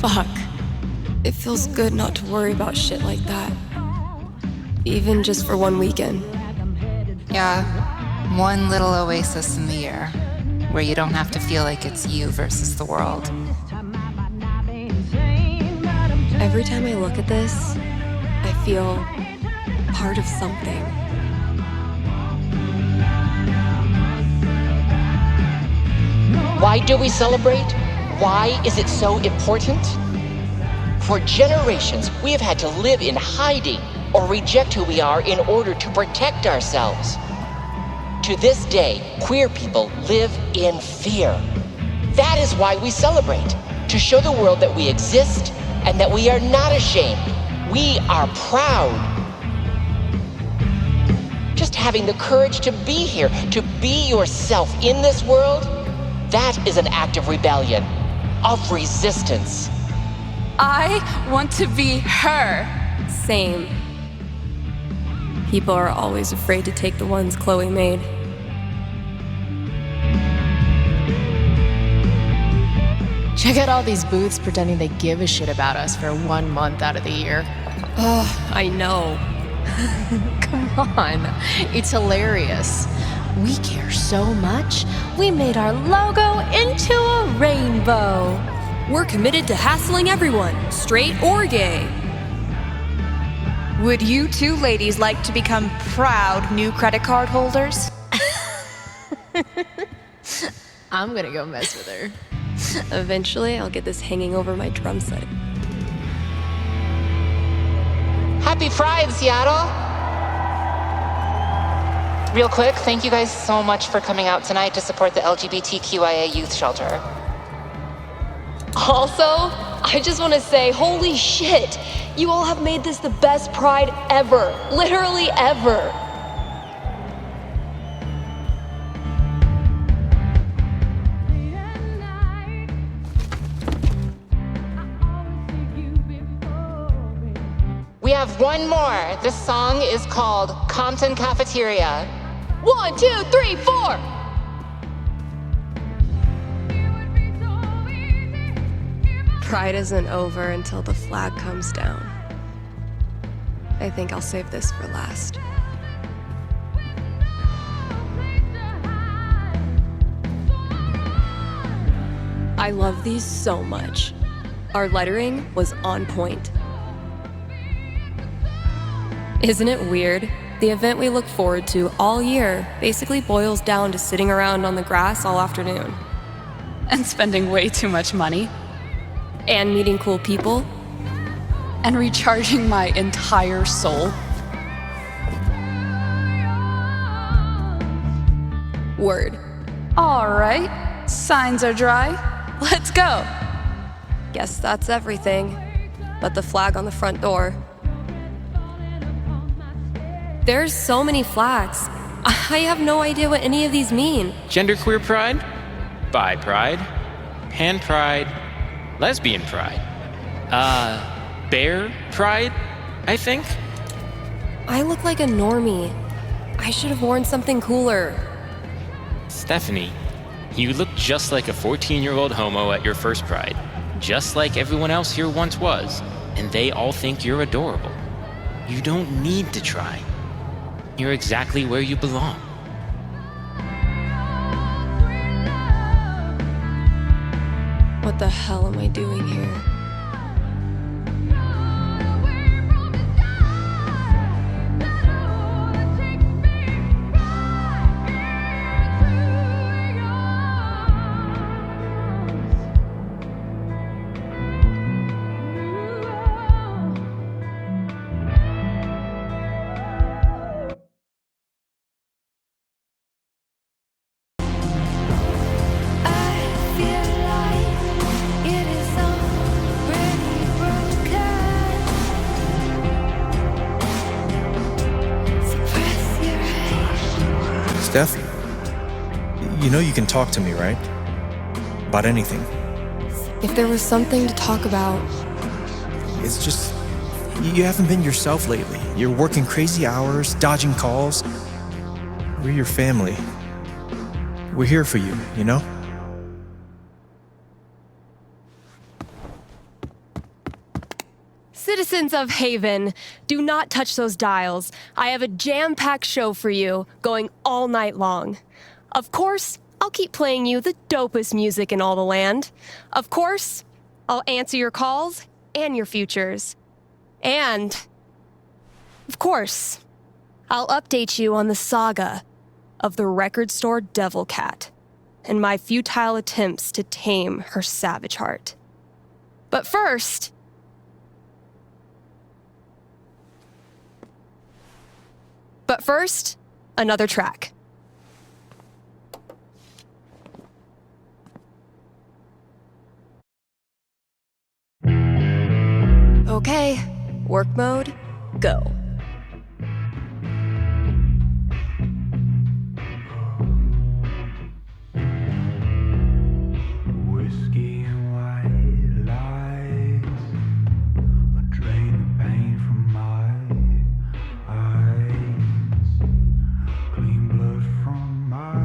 Fuck. It feels good not to worry about shit like that. Even just for one weekend. Yeah, one little oasis in the year where you don't have to feel like it's you versus the world. Every time I look at this, I feel part of something. Why do we celebrate? Why is it so important? For generations, we have had to live in hiding or reject who we are in order to protect ourselves. To this day, queer people live in fear. That is why we celebrate, to show the world that we exist and that we are not ashamed. We are proud. Just having the courage to be here, to be yourself in this world, that is an act of rebellion, of resistance. I want to be her. Same. People are always afraid to take the ones Chloe made. Check out all these booths pretending they give a shit about us for 1 month out of the year. Oh, I know. Come on, it's hilarious. We care so much, we made our logo into a rainbow. We're committed to hassling everyone, straight or gay. Would you two ladies like to become proud new credit card holders? I'm gonna go mess with her. Eventually, I'll get this hanging over my drum set. Happy Pride, Seattle! Real quick, thank you guys so much for coming out tonight to support the LGBTQIA youth shelter. Also, I just want to say, holy shit! You all have made this the best Pride ever. Literally ever. We have one more. This song is called Compton Cafeteria. 1, 2, 3, 4! Pride isn't over until the flag comes down. I think I'll save this for last. I love these so much. Our lettering was on point. Isn't it weird? The event we look forward to all year basically boils down to sitting around on the grass all afternoon. And spending way too much money. And meeting cool people. And recharging my entire soul. Word. All right, signs are dry. Let's go. Guess that's everything. But the flag on the front door. There's so many flags. I have no idea what any of these mean. Genderqueer pride, bi pride, pan pride, lesbian pride, bear pride, I think. I look like a normie. I should have worn something cooler. Stephanie, you look just like a 14-year-old homo at your first pride, just like everyone else here once was, and they all think you're adorable. You don't need to try. You're exactly where you belong. What the hell am I doing here? Steph, you know you can talk to me, right? About anything. If there was something to talk about. It's just, you haven't been yourself lately. You're working crazy hours, dodging calls. We're your family. We're here for you, you know? Citizens of Haven, do not touch those dials. I have a jam-packed show for you, going all night long. Of course, I'll keep playing you the dopest music in all the land. Of course, I'll answer your calls and your futures. And, of course, I'll update you on the saga of the record store Devil Cat and my futile attempts to tame her savage heart. But first, another track. Okay, work mode, go. Whiskey and white lies drain the pain from my eyes, clean blood from my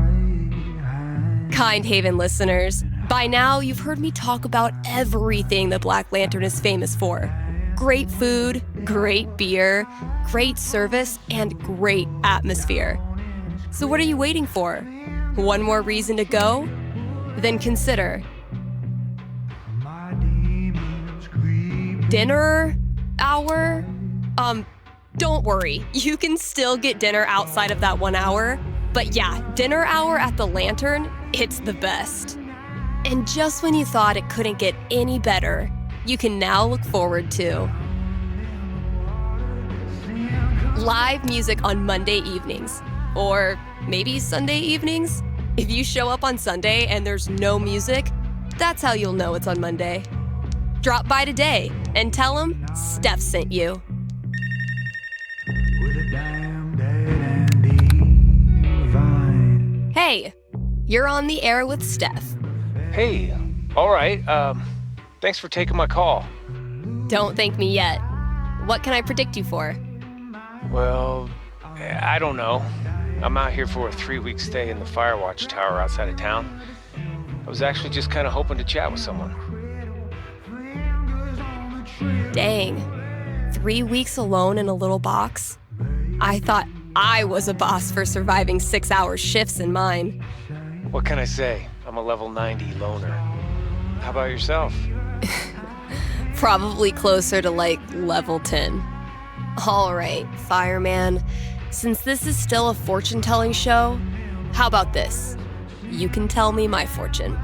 hands. Kind Haven listeners, by now you've heard me talk about everything the Black Lantern is famous for. Great food, great beer, great service, and great atmosphere. So what are you waiting for? One more reason to go? Then consider dinner hour? Don't worry. You can still get dinner outside of that 1 hour. But yeah, dinner hour at the Lantern, it's the best. And just when you thought it couldn't get any better, you can now look forward to live music on Monday evenings, or maybe Sunday evenings. If you show up on Sunday and there's no music, that's how you'll know it's on Monday. Drop by today and tell them Steph sent you. Hey, you're on the air with Steph. Hey, all right. Thanks for taking my call. Don't thank me yet. What can I predict you for? Well, I don't know. I'm out here for a 3-week stay in the Firewatch Tower outside of town. I was actually just kind of hoping to chat with someone. Dang. 3 weeks alone in a little box? I thought I was a boss for surviving 6-hour shifts in mine. What can I say? I'm a level 90 loner. How about yourself? Probably closer to like level 10. All right, fireman. Since this is still a fortune-telling show, how about this? You can tell me my fortune.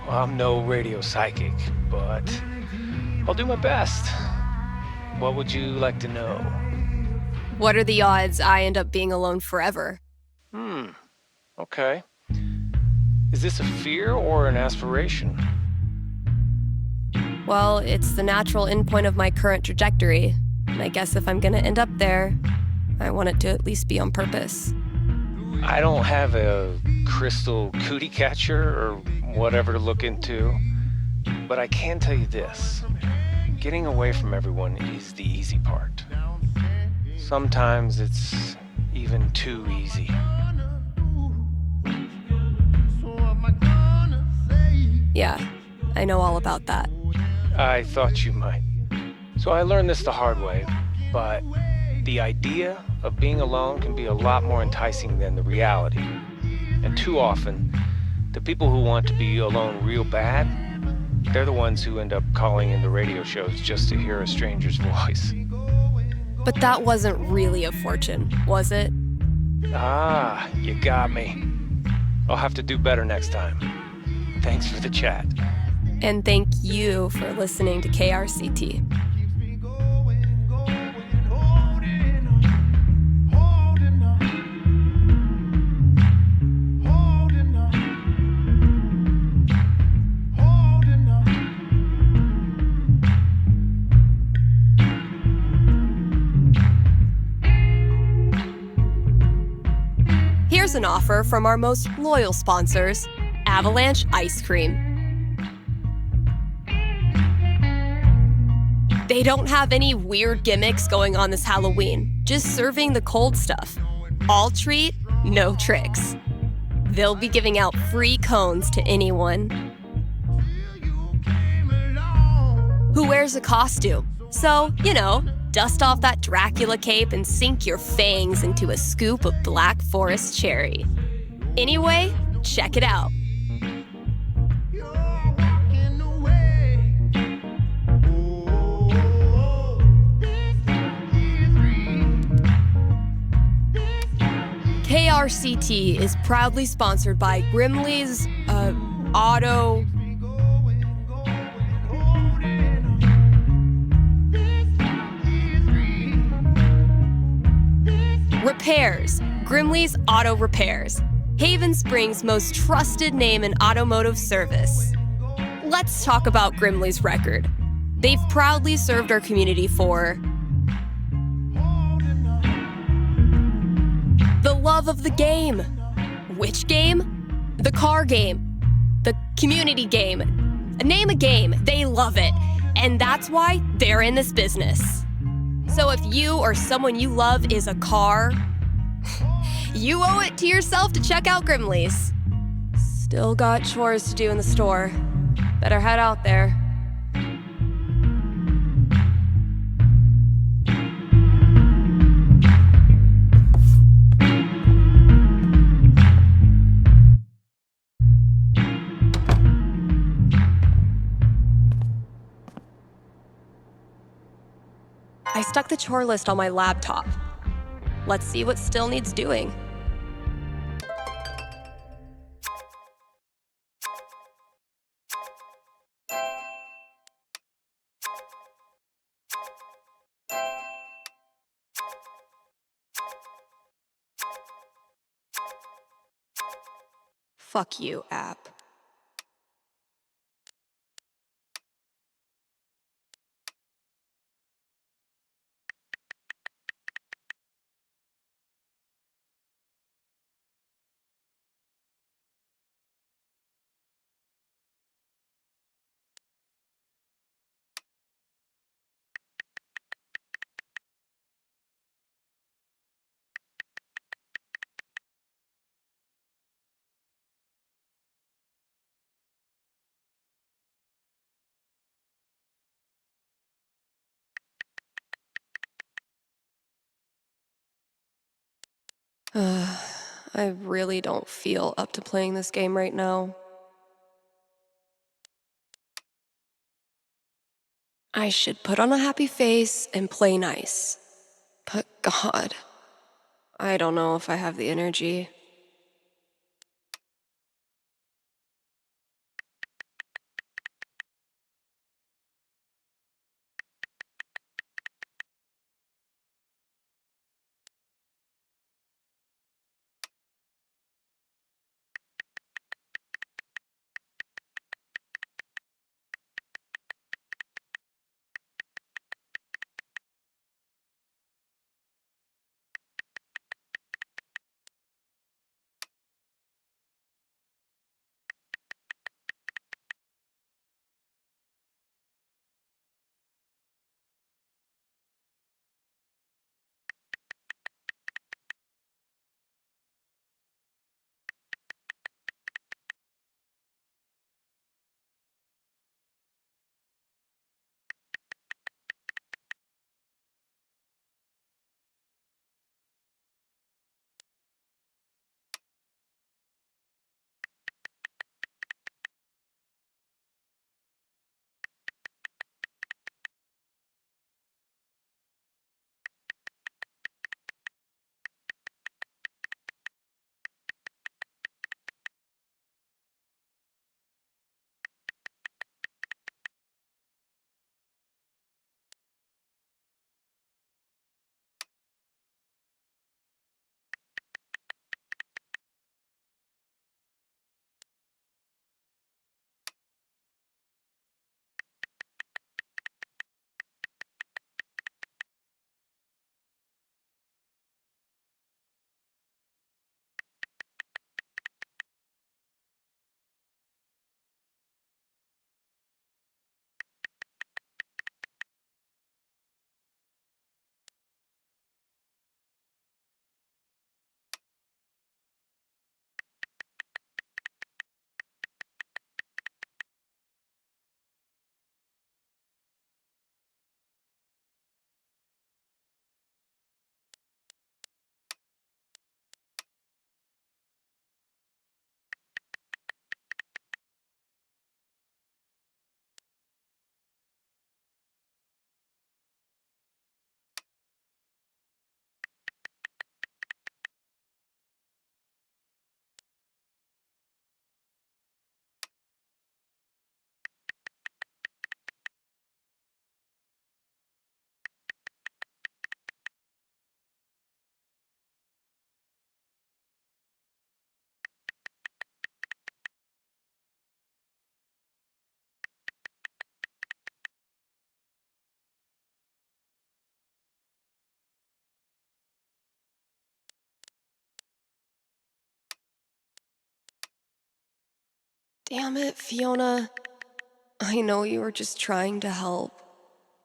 Well, I'm no radio psychic, but I'll do my best. What would you like to know? What are the odds I end up being alone forever? Okay. Is this a fear or an aspiration? Well, it's the natural endpoint of my current trajectory. And I guess if I'm gonna end up there, I want it to at least be on purpose. I don't have a crystal cootie catcher or whatever to look into, but I can tell you this. Getting away from everyone is the easy part. Sometimes it's even too easy. Yeah, I know all about that. I thought you might. So I learned this the hard way, but the idea of being alone can be a lot more enticing than the reality. And too often, the people who want to be alone real bad, they're the ones who end up calling into radio shows just to hear a stranger's voice. But that wasn't really a fortune, was it? Ah, you got me. I'll have to do better next time. Thanks for the chat. And thank you for listening to KRCT. Here's an offer from our most loyal sponsors, Avalanche Ice Cream. They don't have any weird gimmicks going on this Halloween, just serving the cold stuff. All treat, no tricks. They'll be giving out free cones to anyone who wears a costume. So, dust off that Dracula cape and sink your fangs into a scoop of Black Forest cherry. Anyway, check it out. KRCT is proudly sponsored by Grimley's Auto Repairs. Grimley's Auto Repairs. Haven Springs' most trusted name in automotive service. Let's talk about Grimley's record. They've proudly served our community for the love of the game. Which game? The car game. The community game. Name a game. They love it. And that's why they're in this business. So if you or someone you love is a car, you owe it to yourself to check out Grimley's. Still got chores to do in the store. Better head out there. I stuck the chore list on my laptop. Let's see what still needs doing. Fuck you, app. I really don't feel up to playing this game right now. I should put on a happy face and play nice. But God, I don't know if I have the energy. Damn it, Fiona. I know you were just trying to help,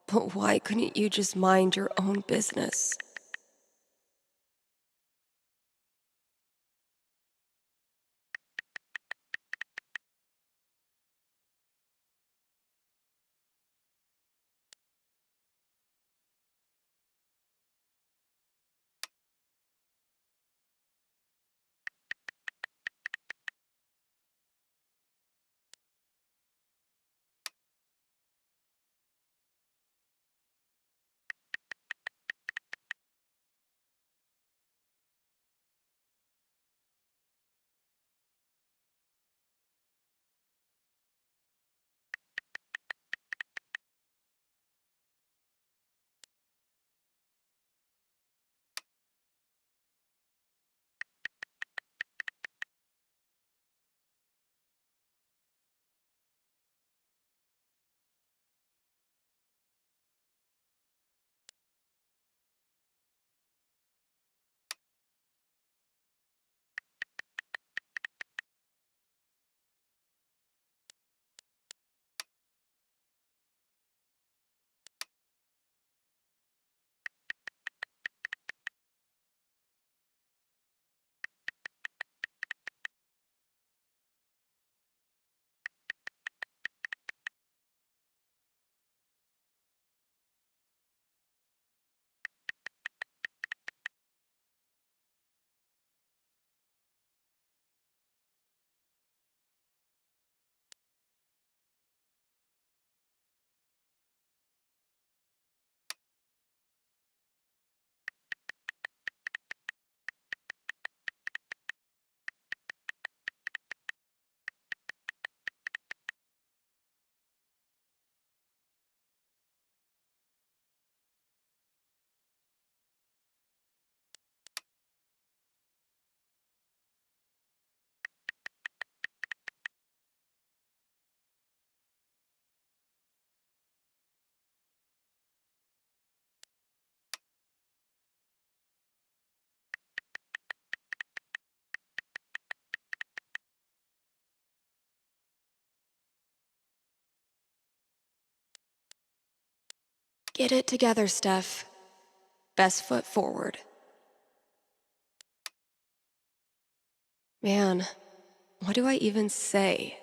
but why couldn't you just mind your own business? Get it together, Steph. Best foot forward. Man, what do I even say?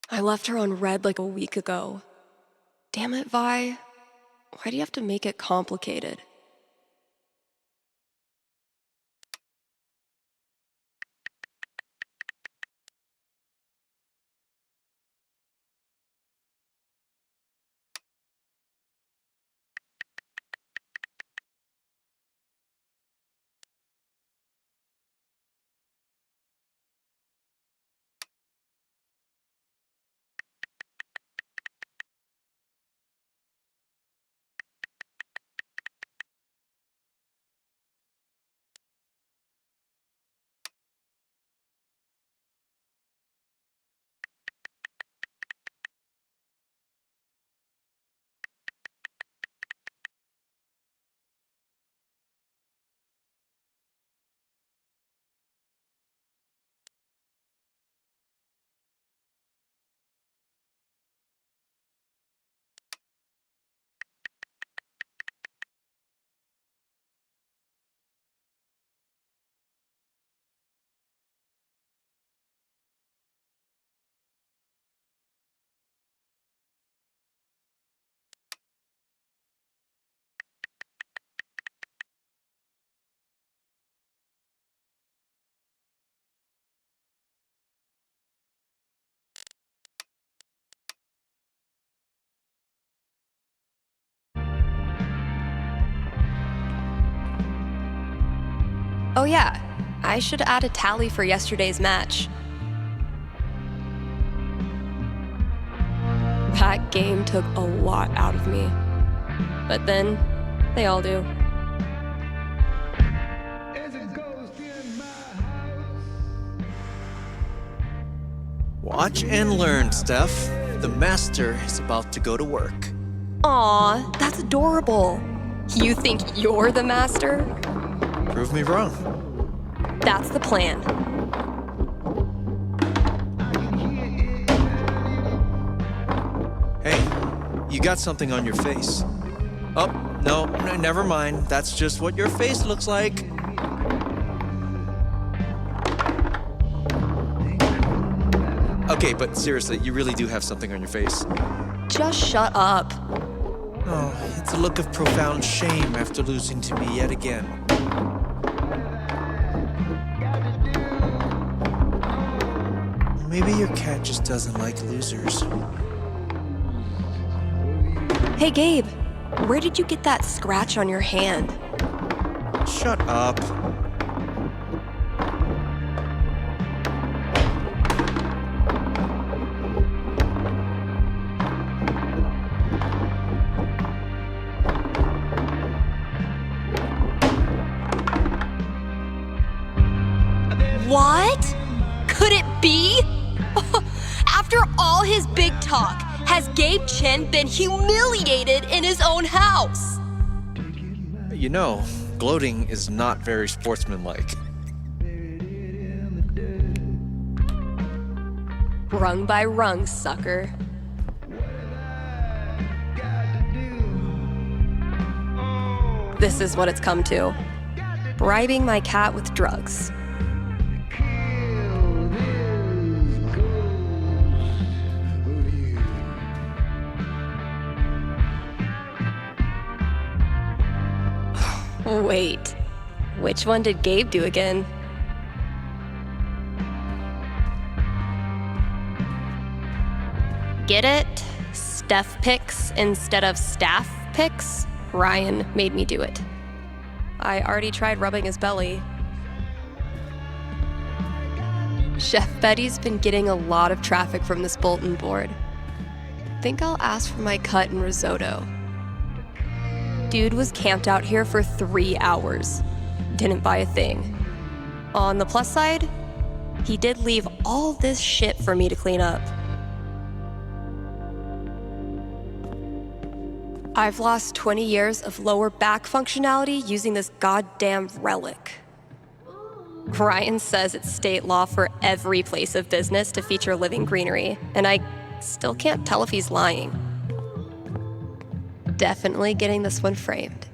I left her on red like a week ago. Damn it, Vi. Why do you have to make it complicated? Oh yeah, I should add a tally for yesterday's match. That game took a lot out of me. But then, they all do. Watch and learn, Steph. The master is about to go to work. Aw, that's adorable. You think you're the master? Prove me wrong. That's the plan. Hey, you got something on your face. Oh, no, never mind. That's just what your face looks like. Okay, but seriously, you really do have something on your face. Just shut up. Oh, it's a look of profound shame after losing to me yet again. your cat just doesn't like losers. Hey, Gabe, where did you get that scratch on your hand? Shut up. What? Could it be? After all his big talk, has Gabe Chen been humiliated in his own house? You know, gloating is not very sportsmanlike. Rung by rung, sucker. This is what it's come to. Bribing my cat with drugs. Wait, which one did Gabe do again? Get it? Steph picks instead of staff picks? Ryan made me do it. I already tried rubbing his belly. Chef Betty's been getting a lot of traffic from this bulletin board. Think I'll ask for my cut and risotto. Dude was camped out here for 3 hours. Didn't buy a thing. On the plus side, he did leave all this shit for me to clean up. I've lost 20 years of lower back functionality using this goddamn relic. Ryan says it's state law for every place of business to feature living greenery, and I still can't tell if he's lying. Definitely getting this one framed.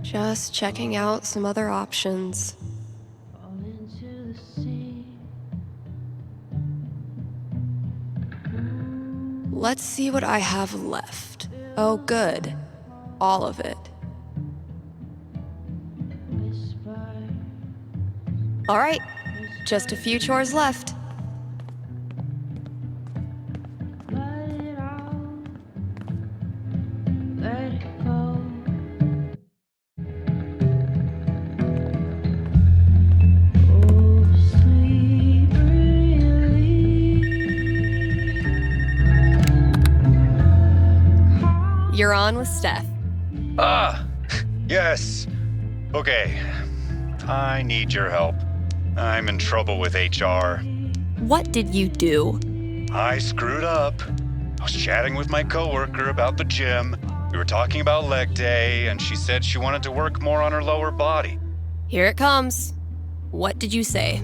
Just checking out some other options. Let's see what I have left. Oh, good. All of it. All right, just a few chores left. You're on with Steph. Yes. Okay. I need your help. I'm in trouble with HR. What did you do? I screwed up. I was chatting with my coworker about the gym. We were talking about leg day, and she said she wanted to work more on her lower body. Here it comes. What did you say?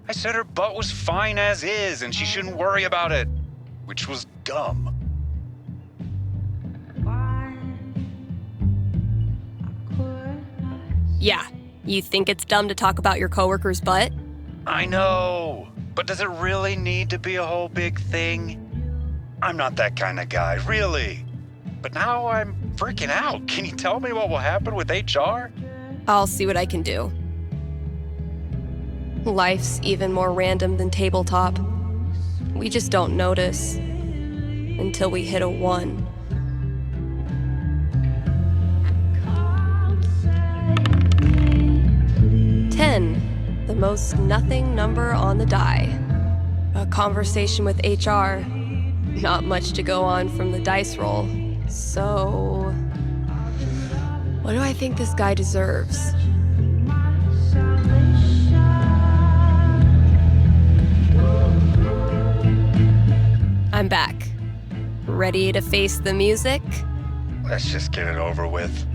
I said her butt was fine as is, and she shouldn't worry about it, which was dumb. Yeah, you think it's dumb to talk about your coworker's butt? I know, but does it really need to be a whole big thing? I'm not that kind of guy, really. But now I'm freaking out. Can you tell me what will happen with HR? I'll see what I can do. Life's even more random than tabletop. We just don't notice until we hit a 1. The most nothing number on the die. A conversation with HR. Not much to go on from the dice roll. So, what do I think this guy deserves? I'm back. Ready to face the music? Let's just get it over with.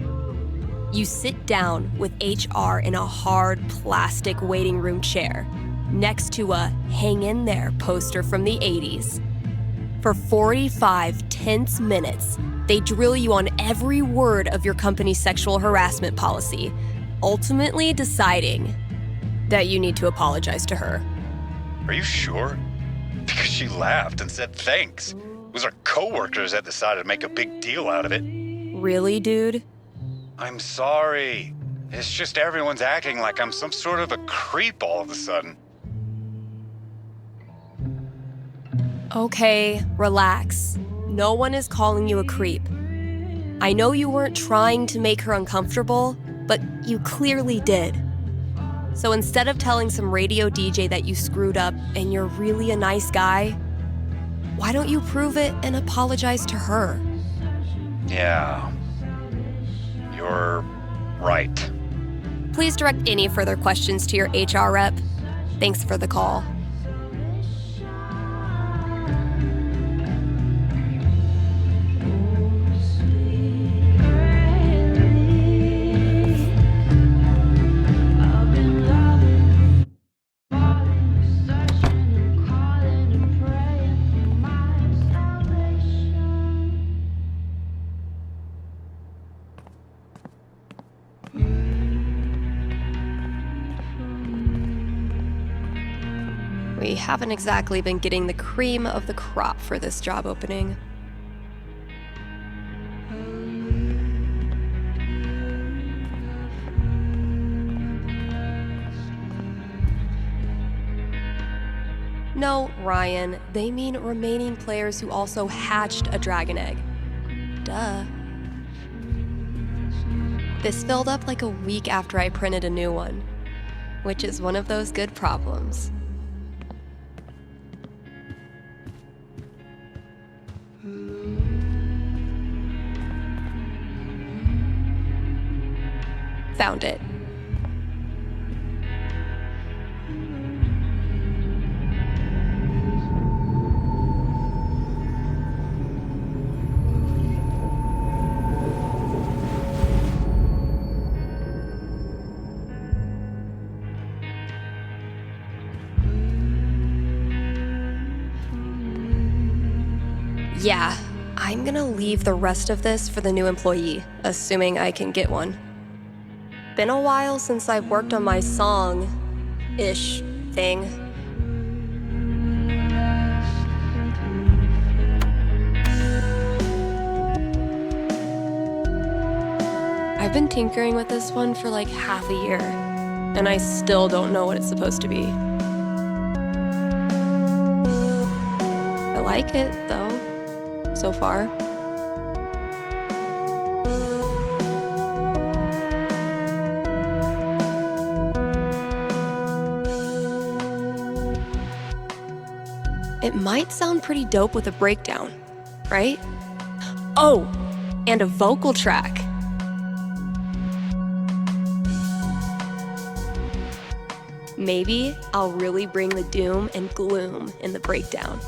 You sit down with HR in a hard plastic waiting room chair next to a hang in there poster from the 80s. For 45 tense minutes, they drill you on every word of your company's sexual harassment policy, ultimately deciding that you need to apologize to her. Are you sure? Because she laughed and said thanks. It was our coworkers that decided to make a big deal out of it. Really, dude? I'm sorry. It's just everyone's acting like I'm some sort of a creep all of a sudden. Okay, relax. No one is calling you a creep. I know you weren't trying to make her uncomfortable, but you clearly did. So instead of telling some radio DJ that you screwed up and you're really a nice guy, why don't you prove it and apologize to her? Yeah. You're right. Please direct any further questions to your HR rep. Thanks for the call. We haven't exactly been getting the cream of the crop for this job opening. No, Ryan, they mean remaining players who also hatched a dragon egg. Duh. This filled up like a week after I printed a new one, which is one of those good problems. Found it. Yeah, I'm gonna leave the rest of this for the new employee, assuming I can get one. Been a while since I've worked on my song-ish thing. I've been tinkering with this one for like half a year, and I still don't know what it's supposed to be. I like it, though, so far. It might sound pretty dope with a breakdown, right? Oh, and a vocal track. Maybe I'll really bring the doom and gloom in the breakdown.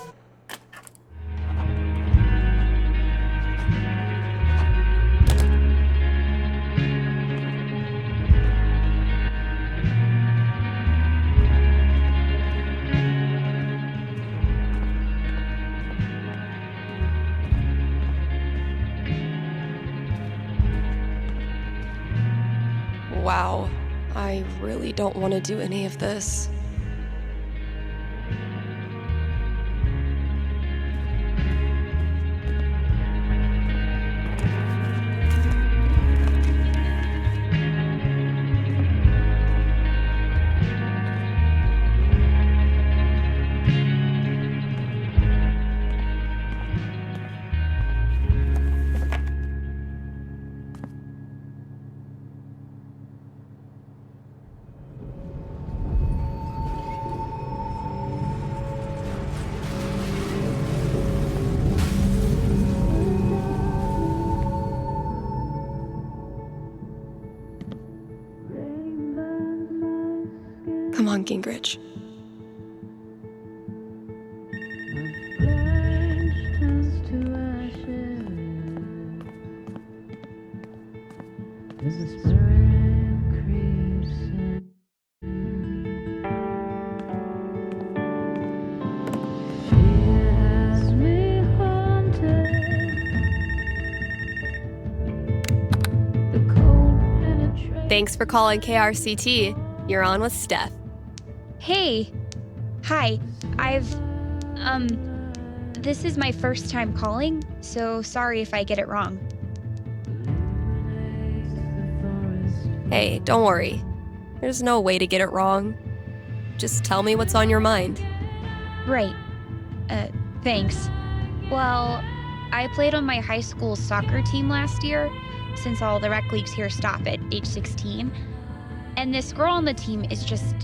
Wow, I really don't want to do any of this. Come on, Gingrich. Thanks for calling KRCT. You're on with Steph. Hey. Hi. This is my first time calling, so sorry if I get it wrong. Hey, don't worry. There's no way to get it wrong. Just tell me what's on your mind. Right. Thanks. Well, I played on my high school soccer team last year, since all the rec leagues here stop at age 16. And this girl on the team is just,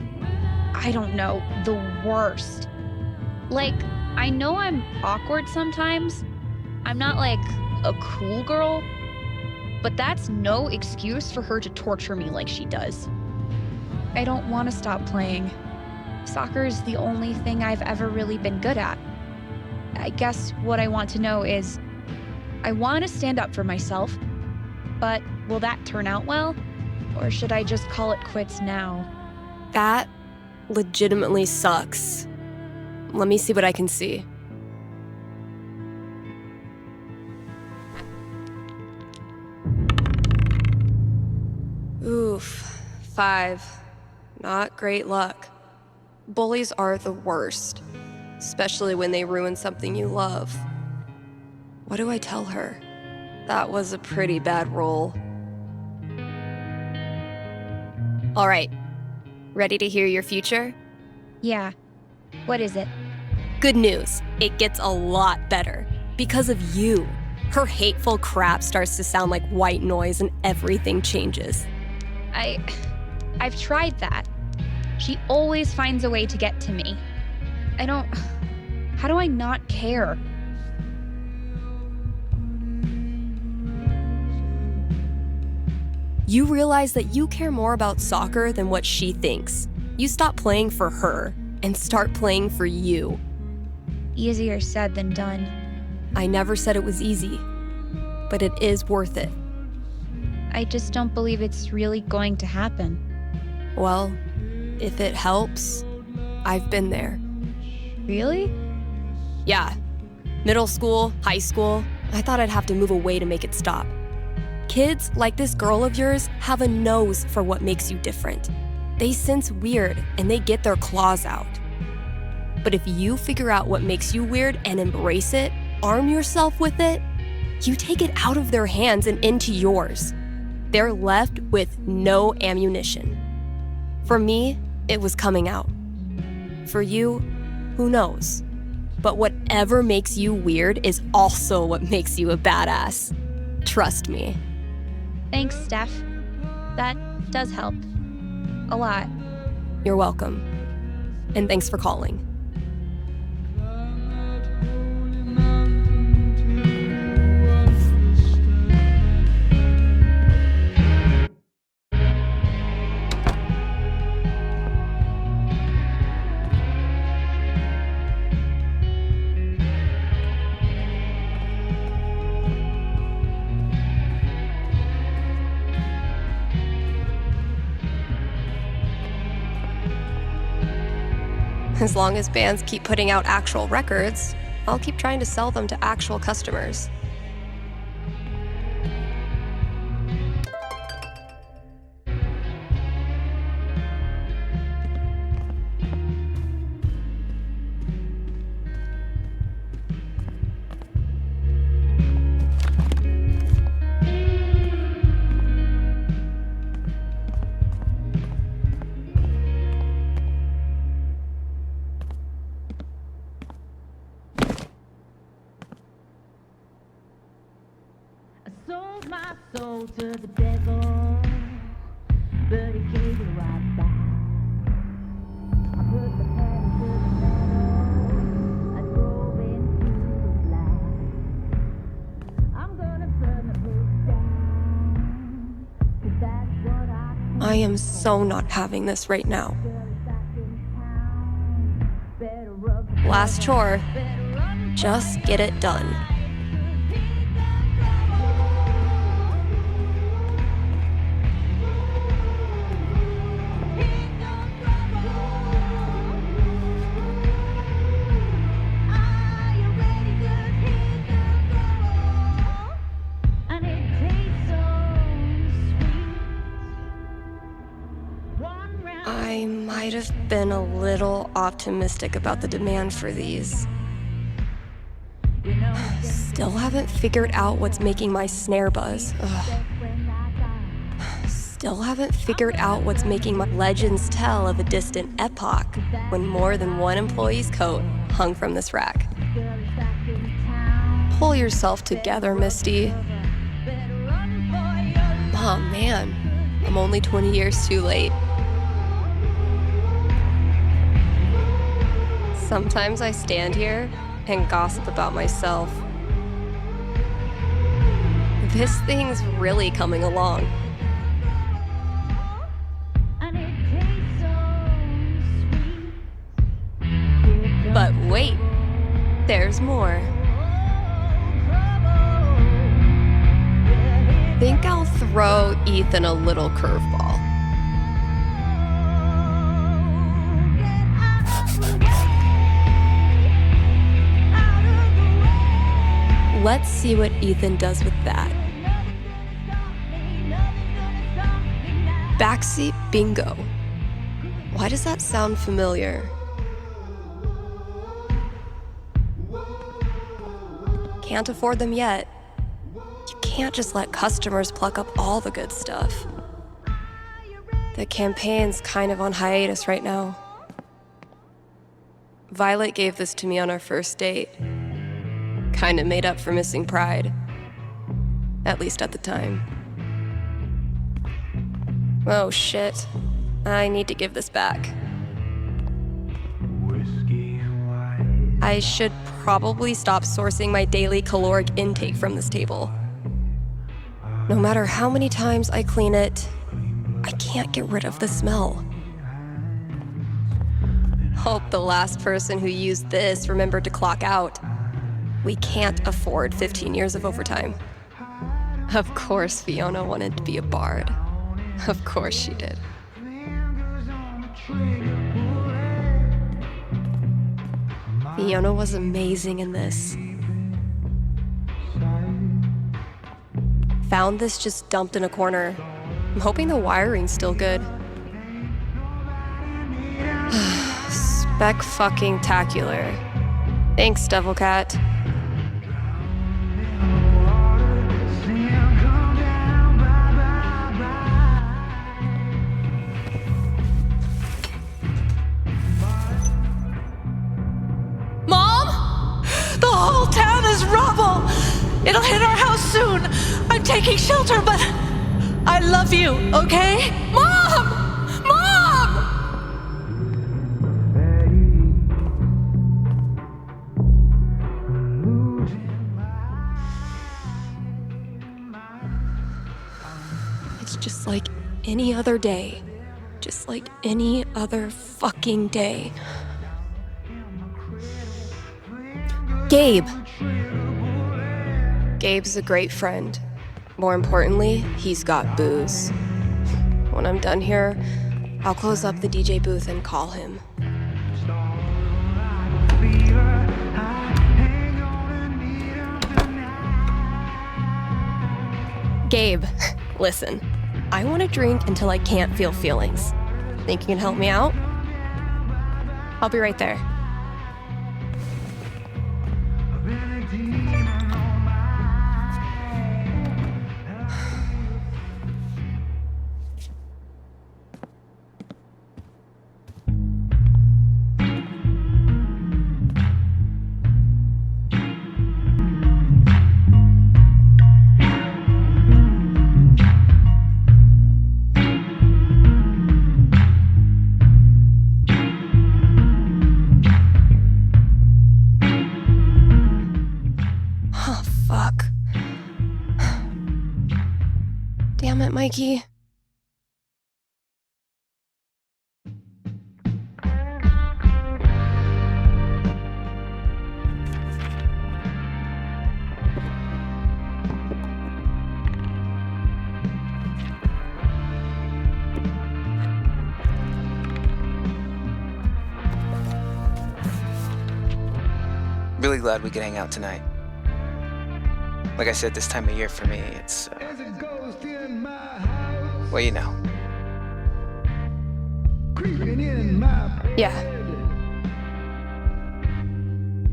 I don't know, the worst. Like, I know I'm awkward sometimes. I'm not like a cool girl, but that's no excuse for her to torture me like she does. I don't want to stop playing. Soccer is the only thing I've ever really been good at. I guess what I want to know is, I want to stand up for myself, but will that turn out well? Or should I just call it quits now? That legitimately sucks. Let me see what I can see. Oof, 5. Not great luck. Bullies are the worst, especially when they ruin something you love. What do I tell her? That was a pretty bad roll. All right, ready to hear your future? Yeah. What is it? Good news, it gets a lot better. Because of you. Her hateful crap starts to sound like white noise and everything changes. I've tried that. She always finds a way to get to me. How do I not care? You realize that you care more about soccer than what she thinks. You stop playing for her and start playing for you. Easier said than done. I never said it was easy, but it is worth it. I just don't believe it's really going to happen. Well, if it helps, I've been there. Really? Yeah. Middle school, high school, I thought I'd have to move away to make it stop. Kids like this girl of yours have a nose for what makes you different. They sense weird and they get their claws out. But if you figure out what makes you weird and embrace it, arm yourself with it, you take it out of their hands and into yours. They're left with no ammunition. For me, it was coming out. For you, who knows? But whatever makes you weird is also what makes you a badass. Trust me. Thanks, Steph. That does help. A lot. You're welcome. And thanks for calling. As long as bands keep putting out actual records, I'll keep trying to sell them to actual customers. Sold my soul to the devil, but he gave it right back. I put the pedal to the metal, I drove into the black. I'm gonna burn the book down, 'cause that's what I am so not having this right now. Last chore. Just get it done. I might have been a little optimistic about the demand for these. Still haven't figured out what's making my snare buzz. Ugh. still haven't figured out what's making my legends tell of a distant epoch when more than one employee's coat hung from this rack. Pull yourself together, Misty. Oh man, I'm only 20 years too late. Sometimes I stand here and gossip about myself. This thing's really coming along. But wait, there's more. Think I'll throw Ethan a little curveball. Let's see what Ethan does with that. Backseat bingo. Why does that sound familiar? Can't afford them yet. You can't just let customers pluck up all the good stuff. The campaign's kind of on hiatus right now. Violet gave this to me on our first date. Kinda made up for missing Pride. At least at the time. Oh shit. I need to give this back. I should probably stop sourcing my daily caloric intake from this table. No matter how many times I clean it, I can't get rid of the smell. Hope the last person who used this remembered to clock out. We can't afford 15 years of overtime. Of course Fiona wanted to be a bard. Of course she did. Fiona was amazing in this. Found this just dumped in a corner. I'm hoping the wiring's still good. Spec-fucking-tacular. Thanks, Devil Cat. Mom? The whole town is rubble! It'll hit our house soon! I'm taking shelter, but I love you, okay? Mom! Mom! It's just like any other day. Just like any other fucking day. Gabe. Gabe's a great friend. More importantly, he's got booze. When I'm done here, I'll close up the DJ booth and call him. Gabe, listen. I want to drink until I can't feel feelings. Think you can help me out? I'll be right there. Damn it, Mikey. Really glad we could hang out tonight. Like I said, this time of year for me, it's, well, you know. Yeah.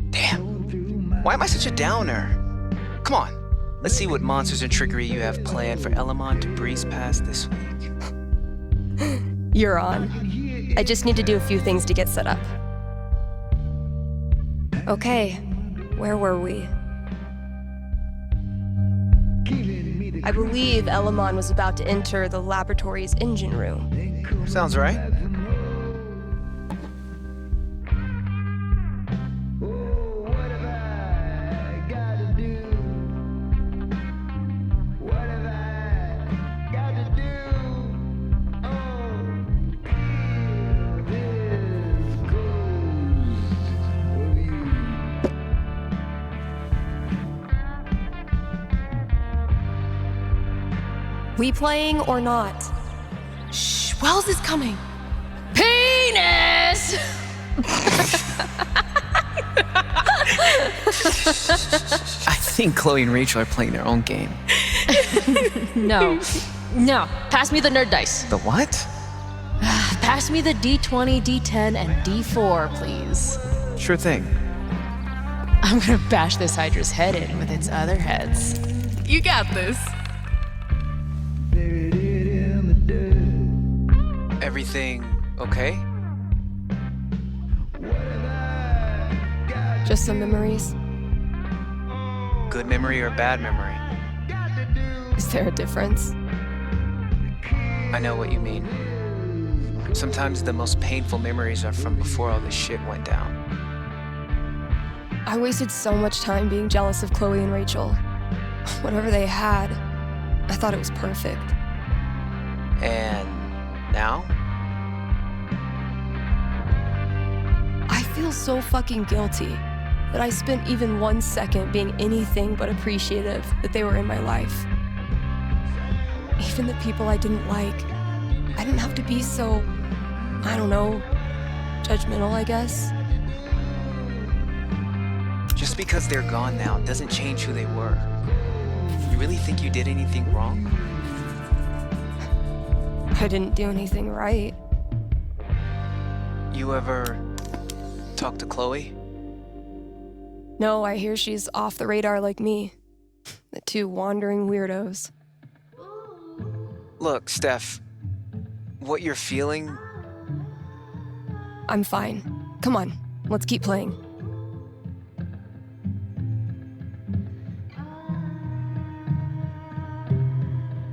Damn. Why am I such a downer? Come on. Let's see what monsters and trickery you have planned for Elamon to breeze past this week. You're on. I just need to do a few things to get set up. Okay, where were we? I believe Elamon was about to enter the laboratory's engine room. Sounds right. We playing or not? Shh, Wells is coming. Penis! I think Chloe and Rachel are playing their own game. No. Pass me the nerd dice. The what? Pass me the D20, D10, and D4, please. Sure thing. I'm gonna bash this Hydra's head in with its other heads. You got this. Everything okay? Just some memories. Good memory or bad memory? Is there a difference? I know what you mean. Sometimes the most painful memories are from before all this shit went down. I wasted so much time being jealous of Chloe and Rachel. Whatever they had, I thought it was perfect. And now? I feel so fucking guilty that I spent even 1 second being anything but appreciative that they were in my life. Even the people I didn't like, I didn't have to be so, I don't know, judgmental, I guess. Just because they're gone now doesn't change who they were. You really think you did anything wrong? I didn't do anything right. You ever talk to Chloe? No, I hear she's off the radar like me. The two wandering weirdos. Look, Steph, what you're feeling... I'm fine. Come on, let's keep playing.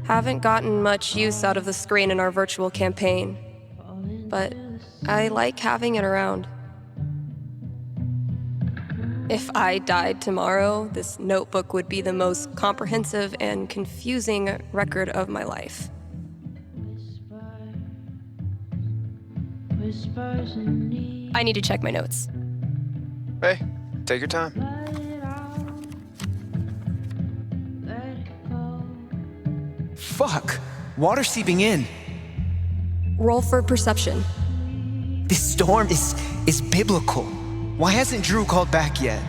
Haven't gotten much use out of the screen in our virtual campaign, but I like having it around. If I died tomorrow, this notebook would be the most comprehensive and confusing record of my life. I need to check my notes. Hey, take your time. Fuck! Water seeping in. Roll for perception. This storm is biblical. Why hasn't Drew called back yet?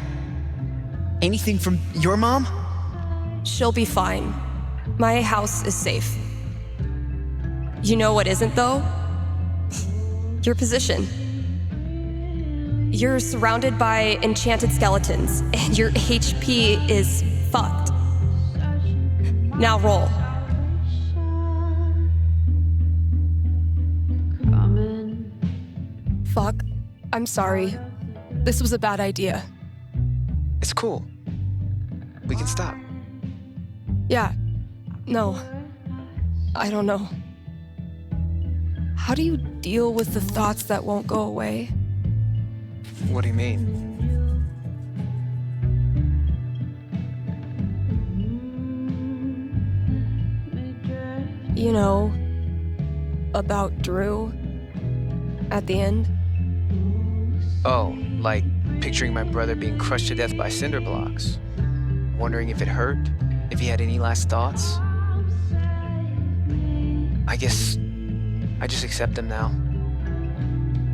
Anything from your mom? She'll be fine. My house is safe. You know what isn't, though? Your position. You're surrounded by enchanted skeletons, and your HP is fucked. Now roll. Fuck. I'm sorry. This was a bad idea. It's cool. We can stop. Yeah. No. I don't know. How do you deal with the thoughts that won't go away? What do you mean? You know, about Drew at the end. Oh, like picturing my brother being crushed to death by cinder blocks. Wondering if it hurt, if he had any last thoughts. I guess I just accept him now.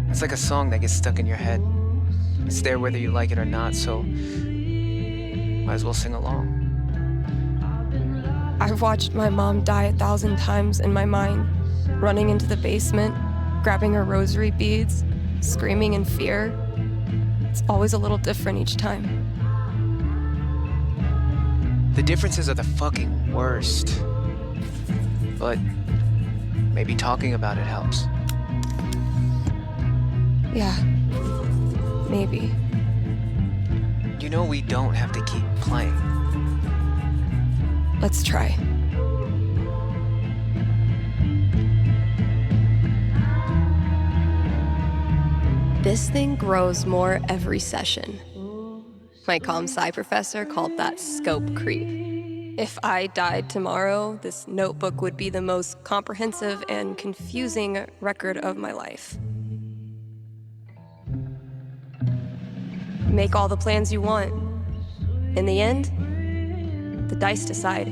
It's like a song that gets stuck in your head. It's there whether you like it or not, so might as well sing along. I've watched my mom die 1,000 times in my mind, running into the basement, grabbing her rosary beads, screaming in fear. It's always a little different each time. The differences are the fucking worst. But maybe talking about it helps. Yeah. Maybe. You know we don't have to keep playing. Let's try. This thing grows more every session. My comp-sci professor called that scope creep. If I died tomorrow, this notebook would be the most comprehensive and confusing record of my life. Make all the plans you want. In the end, the dice decide.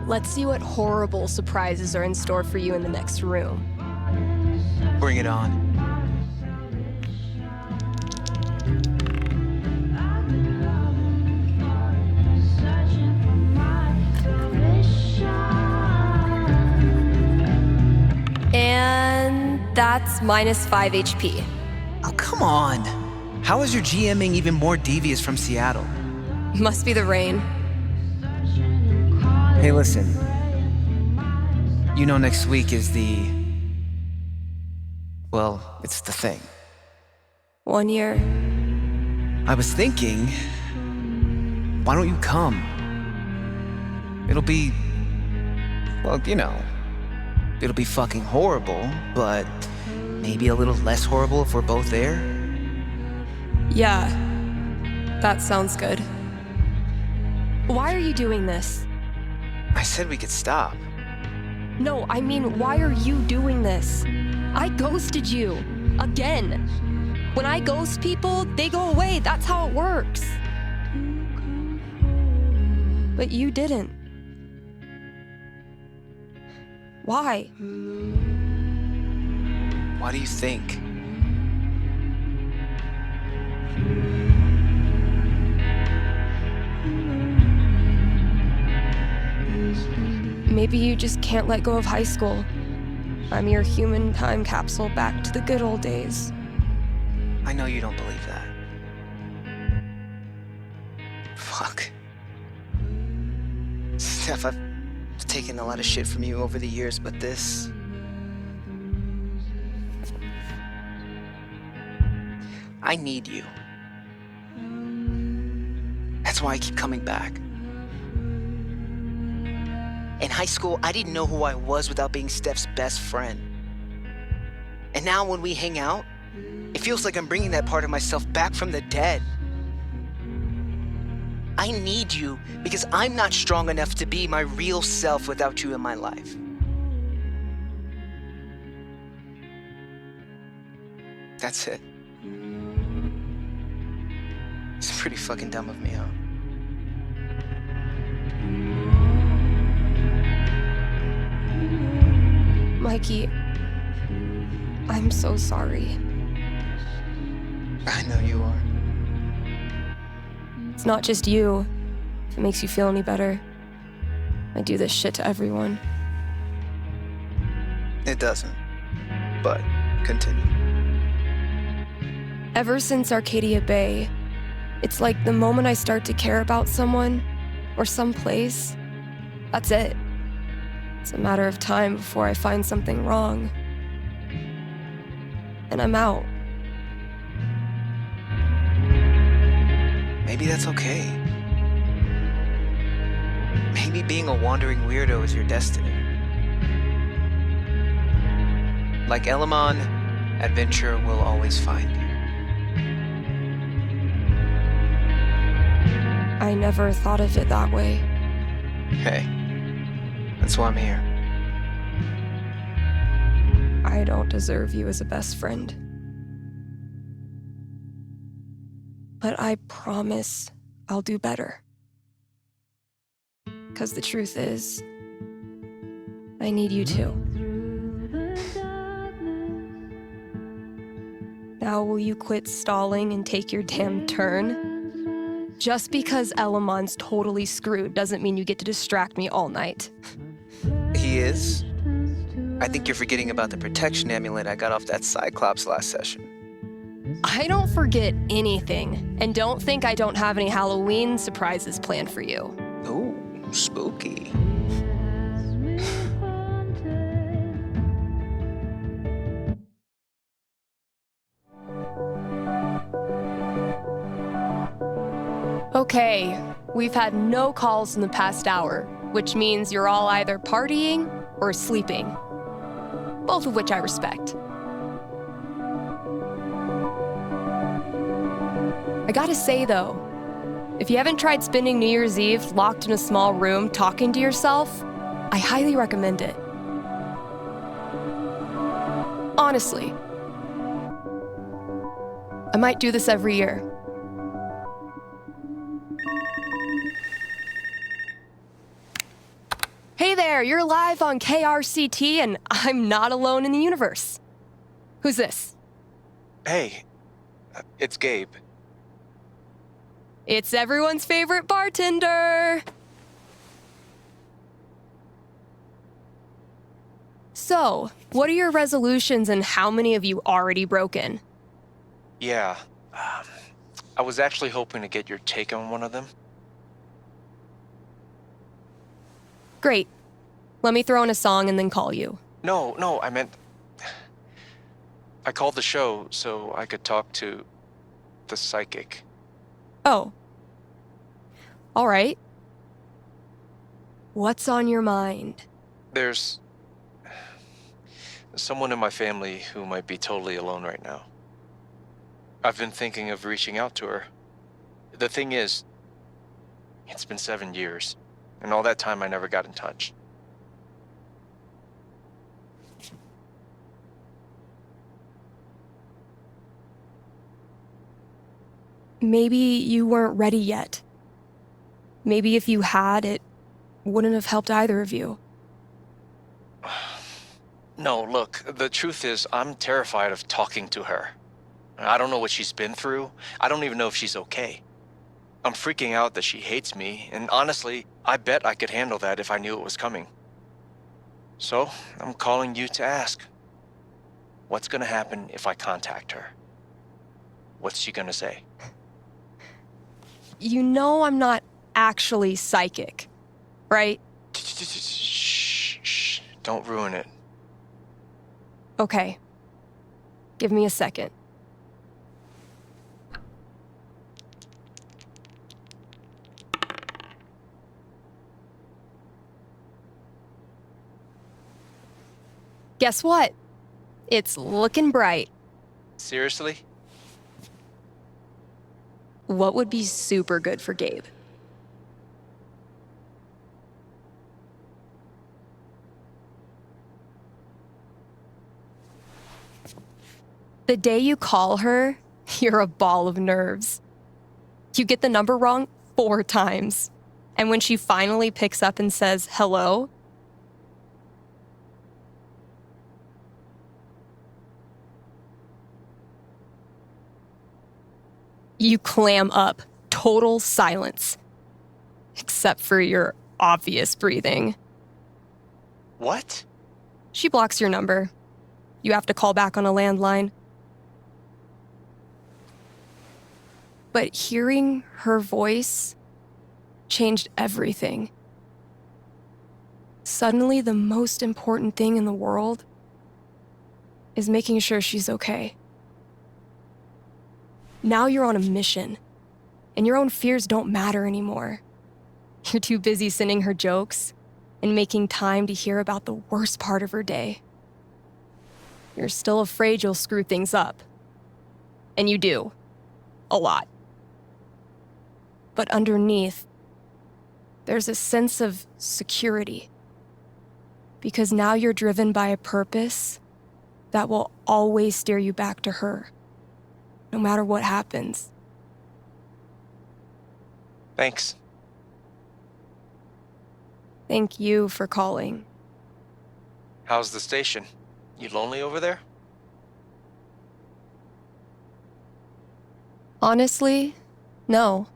Let's see what horrible surprises are in store for you in the next room. Bring it on. And that's minus 5 HP. Oh, come on. How is your GMing even more devious from Seattle? Must be the rain. Hey, listen. You know next week is the... Well, it's the thing. 1 year. I was thinking... Why don't you come? It'll be... Well, you know... It'll be fucking horrible, but... maybe a little less horrible if we're both there? Yeah. That sounds good. Why are you doing this? I said we could stop. No, I mean, why are you doing this? I ghosted you. Again. When I ghost people, they go away. That's how it works. But you didn't. Why? Why do you think? Maybe you just can't let go of high school. I'm your human time capsule back to the good old days. I know you don't believe that. Fuck. Steph, I've taken a lot of shit from you over the years, but this... I need you. That's why I keep coming back. In high school, I didn't know who I was without being Steph's best friend. And now when we hang out, it feels like I'm bringing that part of myself back from the dead. I need you because I'm not strong enough to be my real self without you in my life. That's it. It's pretty fucking dumb of me, huh? Mikey, I'm so sorry. I know you are. It's not just you. If it makes you feel any better. I do this shit to everyone. It doesn't. But continue. Ever since Arcadia Bay, it's like the moment I start to care about someone or someplace, that's it. It's a matter of time before I find something wrong. And I'm out. Maybe that's okay. Maybe being a wandering weirdo is your destiny. Like Elamon, adventure will always find you. I never thought of it that way. Hey, that's why I'm here. I don't deserve you as a best friend. But I promise I'll do better. 'Cause the truth is, I need you too. Now will you quit stalling and take your damn turn? Just because Elamon's totally screwed doesn't mean you get to distract me all night. He is? I think you're forgetting about the protection amulet I got off that Cyclops last session. I don't forget anything, and don't think I don't have any Halloween surprises planned for you. Ooh, spooky. Okay, we've had no calls in the past hour, which means you're all either partying or sleeping. Both of which I respect. I gotta say though, if you haven't tried spending New Year's Eve locked in a small room talking to yourself, I highly recommend it. Honestly. I might do this every year. Hey there, you're live on KRCT and I'm not alone in the universe. Who's this? Hey, it's Gabe. It's everyone's favorite bartender. So, what are your resolutions and how many have you already broken? Yeah, I was actually hoping to get your take on one of them. Great. Let me throw in a song and then call you. No, I meant... I called the show so I could talk to the psychic. Oh. All right. What's on your mind? There's someone in my family who might be totally alone right now. I've been thinking of reaching out to her. The thing is, it's been 7 years, and all that time I never got in touch. Maybe you weren't ready yet. Maybe if you had, it wouldn't have helped either of you. No, look, the truth is, I'm terrified of talking to her. I don't know what she's been through. I don't even know if she's okay. I'm freaking out that she hates me, and honestly, I bet I could handle that if I knew it was coming. So, I'm calling you to ask. What's gonna happen if I contact her? What's she gonna say? You know I'm not actually psychic, right? Shh, don't ruin it. Okay. Give me a second. Guess what? It's looking bright. Seriously? What would be super good for Gabe? The day you call her, you're a ball of nerves. You get the number wrong 4 times. And when she finally picks up and says hello, you clam up. Total silence. Except for your obvious breathing. What? She blocks your number. You have to call back on a landline. But hearing her voice changed everything. Suddenly, the most important thing in the world is making sure she's okay. Now you're on a mission, and your own fears don't matter anymore. You're too busy sending her jokes and making time to hear about the worst part of her day. You're still afraid you'll screw things up. And you do. A lot. But underneath, there's a sense of security. Because now you're driven by a purpose that will always steer you back to her, no matter what happens. Thanks. Thank you for calling. How's the station? You lonely over there? Honestly, no.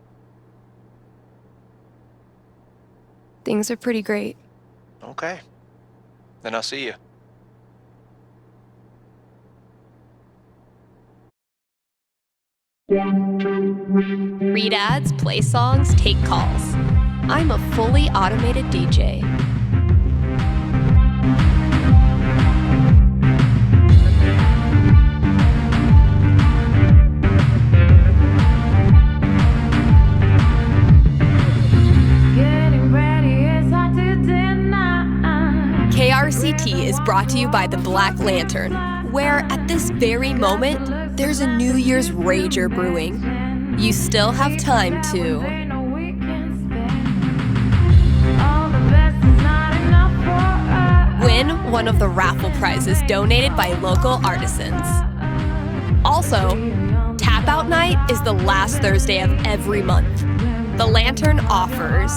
Things are pretty great. Okay. Then I'll see you. Read ads, play songs, take calls. I'm a fully automated DJ. KRCT is brought to you by the Black Lantern, where at this very moment, there's a New Year's rager brewing. You still have time to win one of the raffle prizes donated by local artisans. Also, Tap Out Night is the last Thursday of every month. The Lantern offers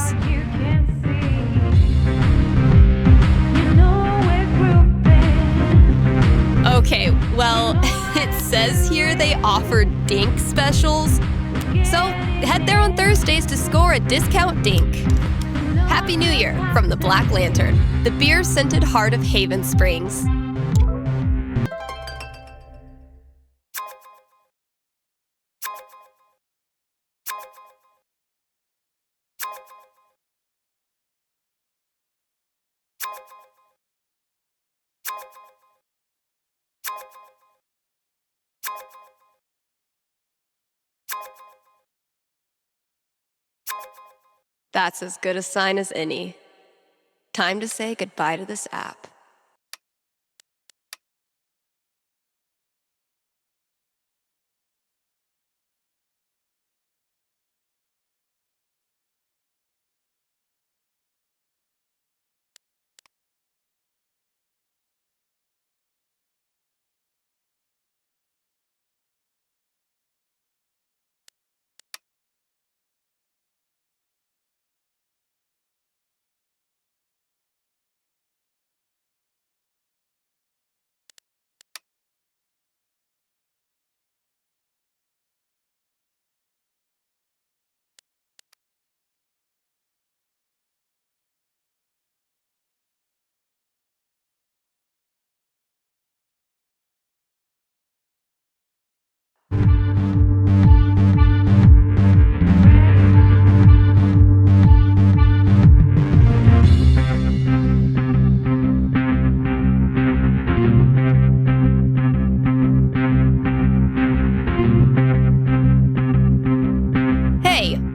okay, well, it says here they offer dink specials. So head there on Thursdays to score a discount dink. Happy New Year from the Black Lantern, the beer-scented heart of Haven Springs. That's as good a sign as any. Time to say goodbye to this app.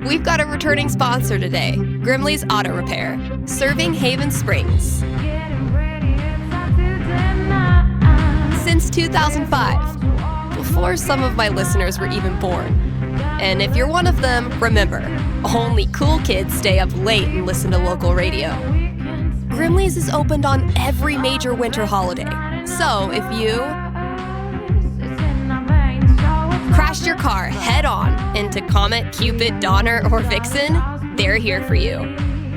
We've got a returning sponsor today, Grimley's Auto Repair, serving Haven Springs. Since 2005, before some of my listeners were even born. And if you're one of them, remember, only cool kids stay up late and listen to local radio. Grimley's is opened on every major winter holiday. So if you crashed your car head-on into Comet, Cupid, Donner, or Vixen, they're here for you.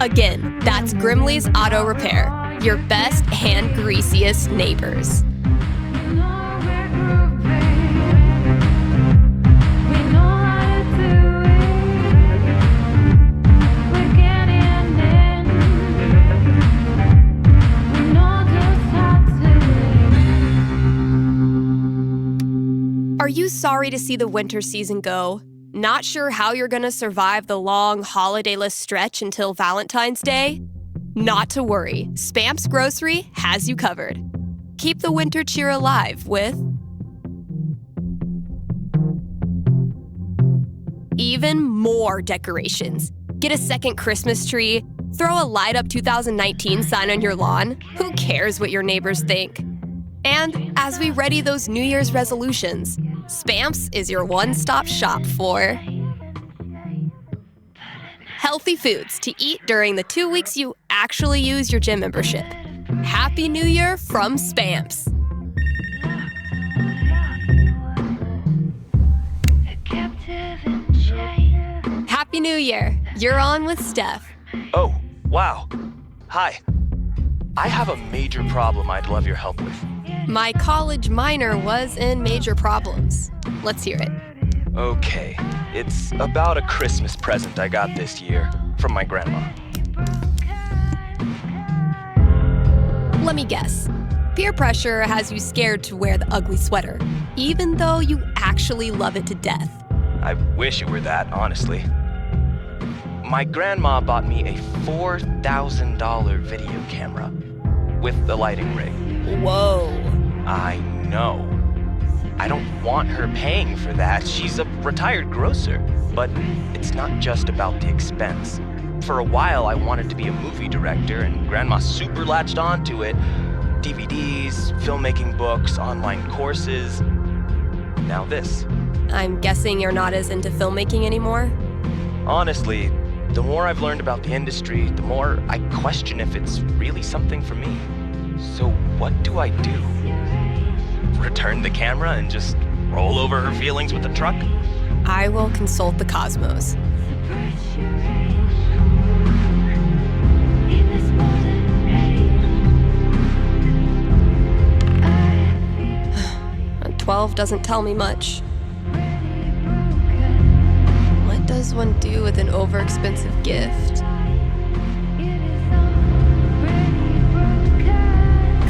Again, that's Grimley's Auto Repair, your best and greasiest neighbors. Are you sorry to see the winter season go? Not sure how you're gonna survive the long holidayless stretch until Valentine's Day? Not to worry, Spamps Grocery has you covered. Keep the winter cheer alive with even more decorations. Get a second Christmas tree, throw a light up 2019 sign on your lawn. Who cares what your neighbors think? And as we ready those New Year's resolutions, Spamps is your one-stop shop for healthy foods to eat during the 2 weeks you actually use your gym membership. Happy New Year from Spamps. Happy New Year. You're on with Steph. Oh, wow. Hi. I have a major problem I'd love your help with. My college minor was in major problems. Let's hear it. Okay, it's about a Christmas present I got this year from my grandma. Let me guess. Peer pressure has you scared to wear the ugly sweater, even though you actually love it to death. I wish it were that, honestly. My grandma bought me a $4,000 video camera with the lighting rig. Whoa. I know. I don't want her paying for that. She's a retired grocer. But it's not just about the expense. For a while, I wanted to be a movie director, and Grandma super latched onto it. DVDs, filmmaking books, online courses. Now this. I'm guessing you're not as into filmmaking anymore? Honestly, the more I've learned about the industry, the more I question if it's really something for me. So what do I do? Return the camera and just roll over her feelings with the truck? I will consult the cosmos. A 12 doesn't tell me much. What does one do with an overexpensive gift?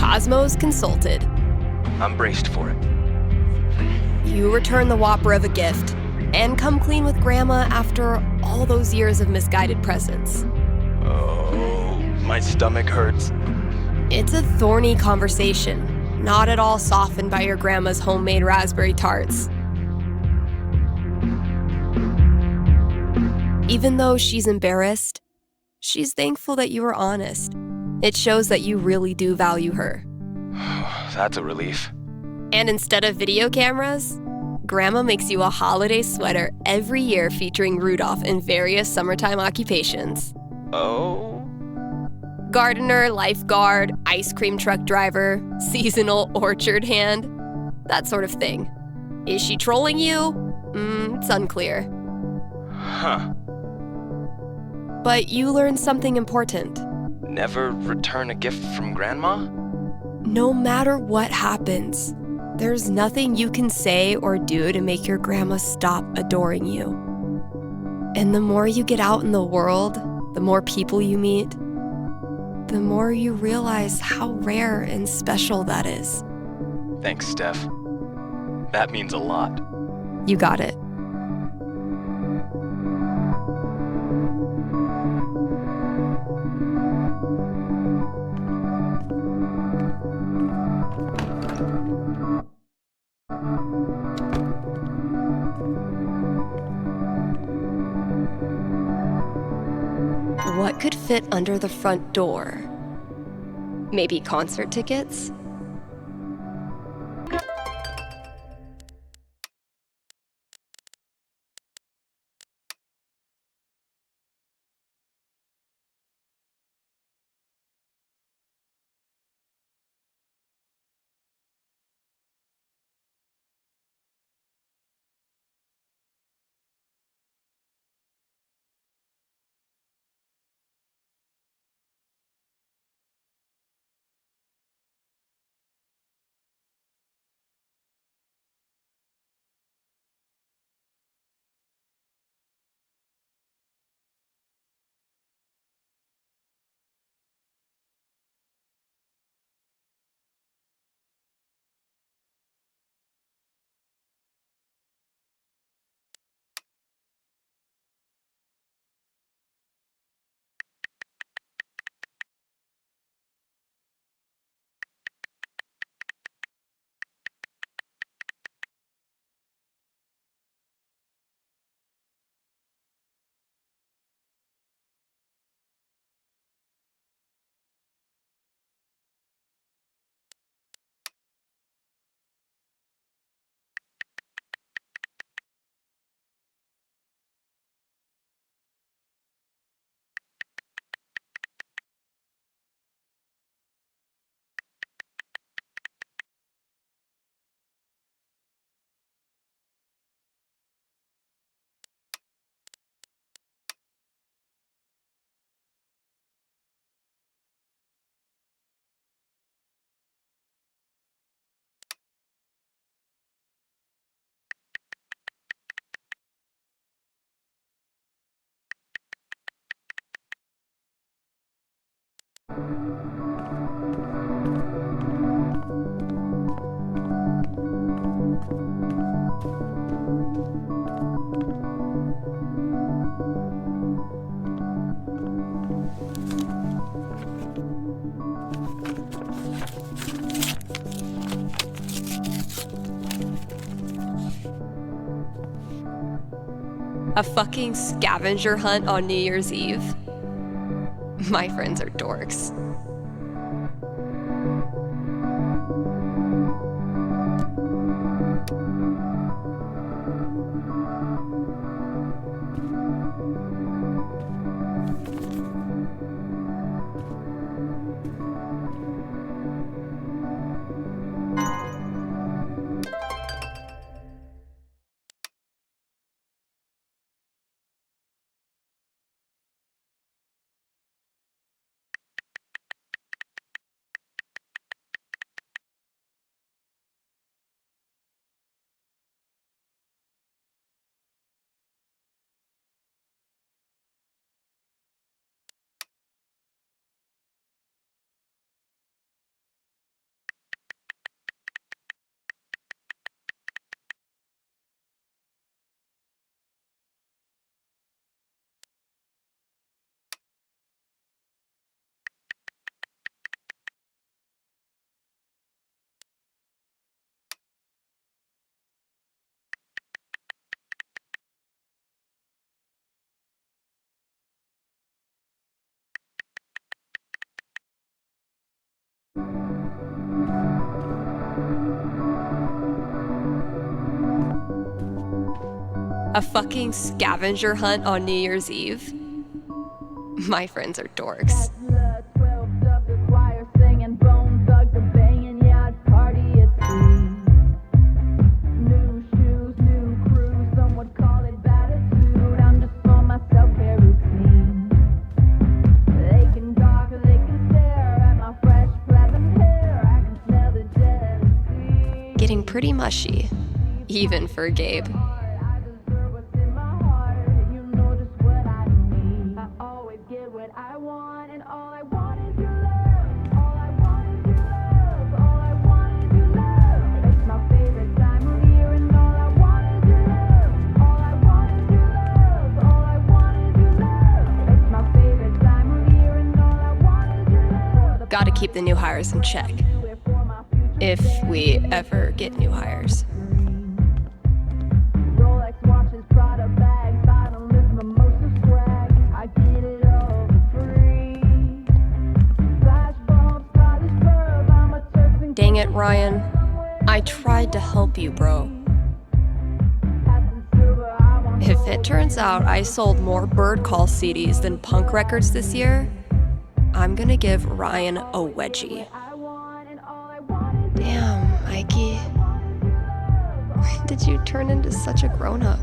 Cosmos consulted. I'm braced for it. You return the whopper of a gift and come clean with Grandma after all those years of misguided presents. Oh, my stomach hurts. It's a thorny conversation, not at all softened by your grandma's homemade raspberry tarts. Even though she's embarrassed, she's thankful that you were honest. It shows that you really do value her. That's a relief. And instead of video cameras, Grandma makes you a holiday sweater every year featuring Rudolph in various summertime occupations. Oh? Gardener, lifeguard, ice cream truck driver, seasonal orchard hand, that sort of thing. Is she trolling you? It's unclear. Huh. But you learned something important. Never return a gift from Grandma? No matter what happens, there's nothing you can say or do to make your grandma stop adoring you. And the more you get out in the world, the more people you meet, the more you realize how rare and special that is. Thanks, Steph. That means a lot. You got it. What could fit under the front door? Maybe concert tickets? A fucking scavenger hunt on New Year's Eve? My friends are dorks. A fucking scavenger hunt on New Year's Eve? My friends are dorks. Getting pretty mushy, even for Gabe. Gotta keep the new hires in check. If we ever get new hires. Dang it, Ryan. I tried to help you, bro. If it turns out I sold more Bird Call CDs than punk records this year, I'm gonna give Ryan a wedgie. Damn, Mikey. When did you turn into such a grown-up?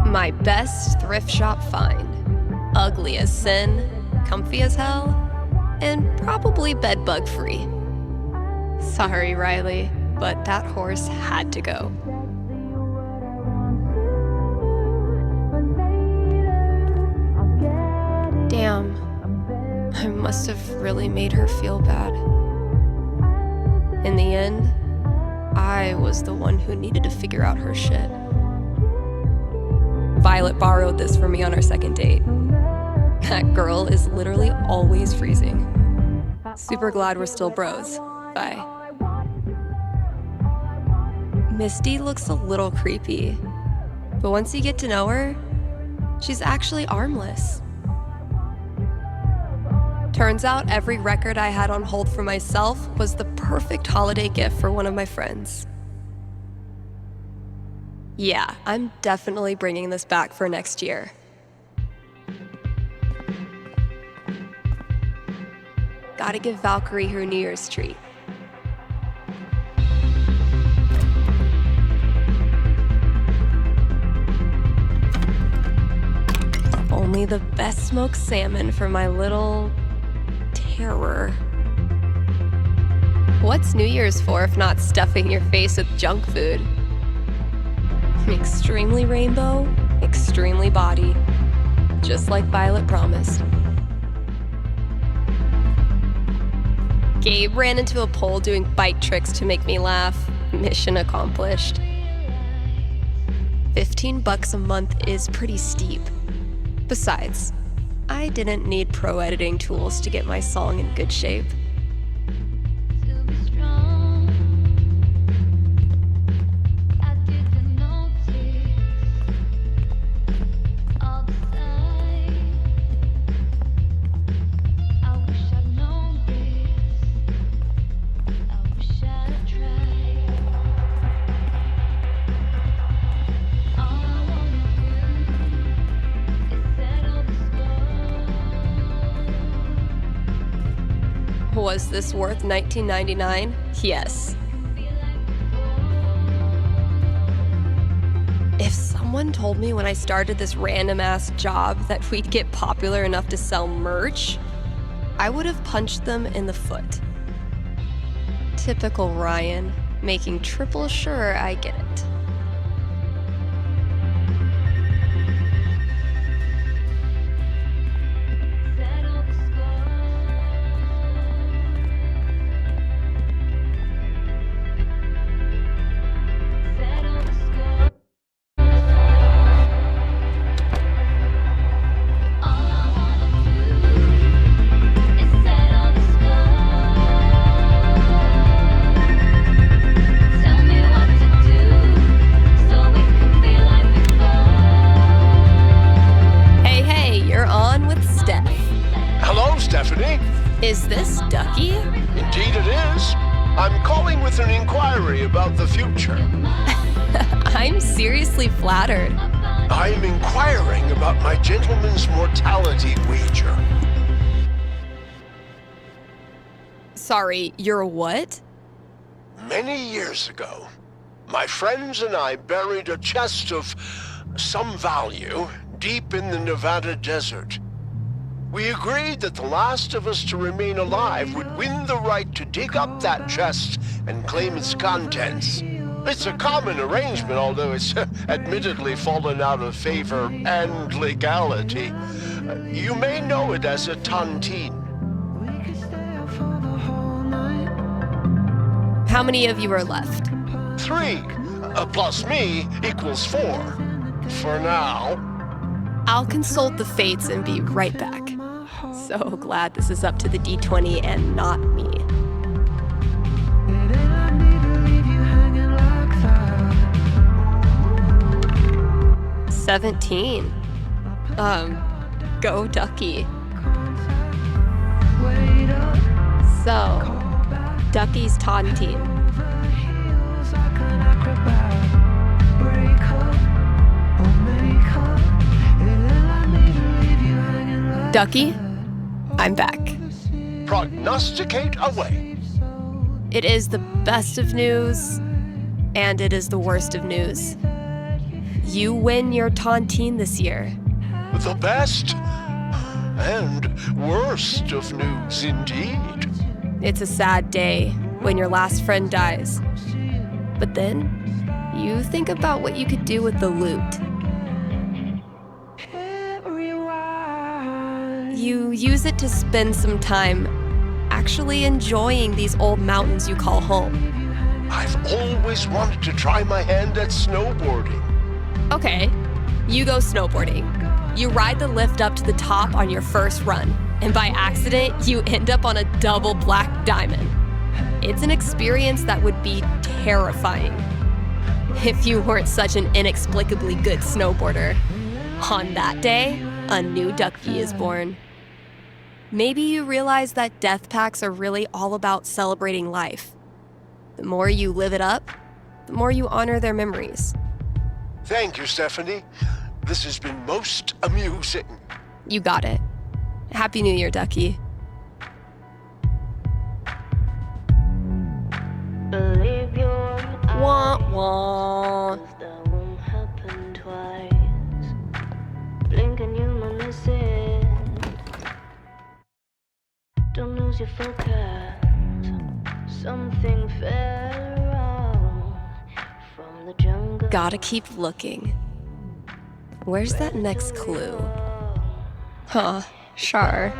My best thrift shop find. Ugly as sin, comfy as hell, and probably bedbug free. Sorry, Riley, but that horse had to go. Damn, I must have really made her feel bad. In the end, I was the one who needed to figure out her shit. Violet borrowed this from me on our second date. That girl is literally always freezing. Super glad we're still bros. Bye. Misty looks a little creepy, but once you get to know her, she's actually armless. Turns out every record I had on hold for myself was the perfect holiday gift for one of my friends. Yeah, I'm definitely bringing this back for next year. Gotta give Valkyrie her New Year's treat. Only the best smoked salmon for my little terror. What's New Year's for if not stuffing your face with junk food? Extremely rainbow, extremely body, just like Violet promised. Gabe ran into a pole doing bike tricks to make me laugh. Mission accomplished. $15 a month is pretty steep. Besides, I didn't need pro editing tools to get my song in good shape. Was this worth $19.99? Yes. If someone told me when I started this random-ass job that we'd get popular enough to sell merch, I would have punched them in the foot. Typical Ryan, making triple sure I get it. Is this Ducky? Indeed it is. I'm calling with an inquiry about the future. I'm seriously flattered. I'm inquiring about my gentleman's mortality wager. Sorry, you're a what? Many years ago, my friends and I buried a chest of some value deep in the Nevada desert. We agreed that the last of us to remain alive would win the right to dig up that chest and claim its contents. It's a common arrangement, although it's admittedly fallen out of favor and legality. You may know it as a tontine. How many of you are left? 3, plus me equals 4. For now. I'll consult the fates and be right back. So glad this is up to the D20 and not me. $17. Go Ducky. So, Ducky's tontine. Ducky, I'm back. Prognosticate away. It is the best of news, and it is the worst of news. You win your tontine this year. The best and worst of news, indeed. It's a sad day when your last friend dies. But then, you think about what you could do with the loot. You use it to spend some time actually enjoying these old mountains you call home. I've always wanted to try my hand at snowboarding. Okay, you go snowboarding. You ride the lift up to the top on your first run, and by accident, you end up on a double black diamond. It's an experience that would be terrifying if you weren't such an inexplicably good snowboarder. On that day, a new Ducky is born. Maybe you realize that death packs are really all about celebrating life. The more you live it up, the more you honor their memories. Thank you, Stephanie. This has been most amusing. You got it. Happy New Year, Ducky. Wah, wah. Don't lose your focus. Something fell wrong from the jungle. Gotta keep looking. Where's that next clue? Huh, sure.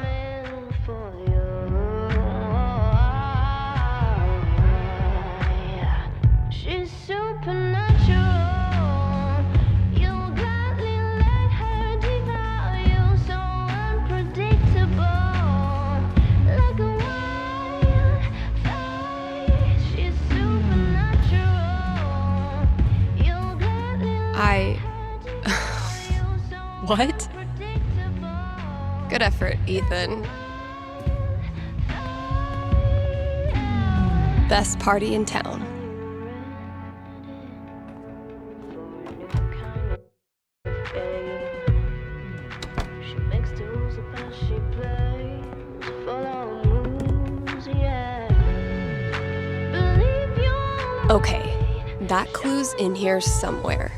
She's supernatural. You'll gladly let her devour you, so unpredictable. Like a wildfire, she's supernatural. You'll gladly What? Good effort, Ethan. Best party in town. She makes the rules about she plays. Follow moves, yeah. Okay, that clue's in here somewhere.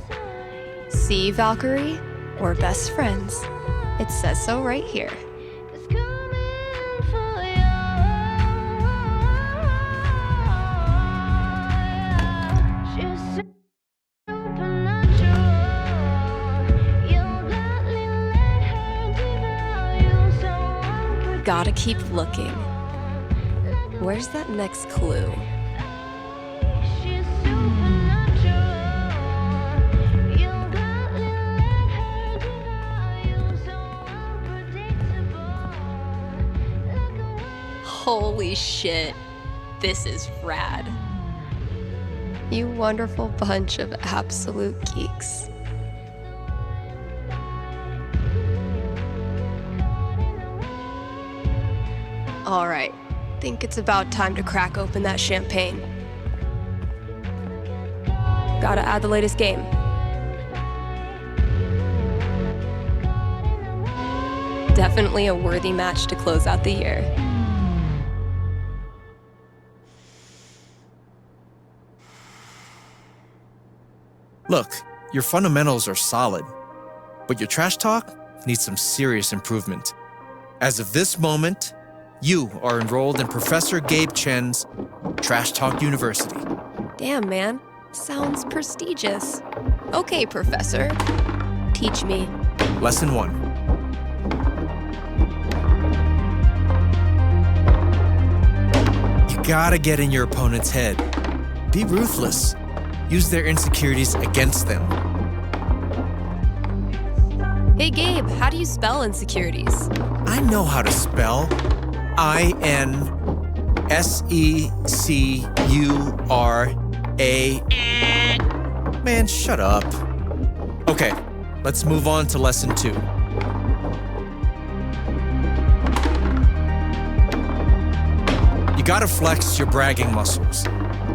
See, Valkyrie? We're best friends. It says so right here. Gotta keep looking. Where's that next clue? Holy shit. This is rad. You wonderful bunch of absolute geeks. All right, think it's about time to crack open that champagne. Gotta add the latest game. Definitely a worthy match to close out the year. Look, your fundamentals are solid, but your trash talk needs some serious improvement. As of this moment, you are enrolled in Professor Gabe Chen's Trash Talk University. Damn, man. Sounds prestigious. Okay, Professor. Teach me. Lesson 1. You gotta get in your opponent's head. Be ruthless. Use their insecurities against them. Hey, Gabe, how do you spell insecurities? I know how to spell. I-N-S-E-C-U-R-A. Man, shut up. Okay, let's move on to lesson 2. You gotta flex your bragging muscles.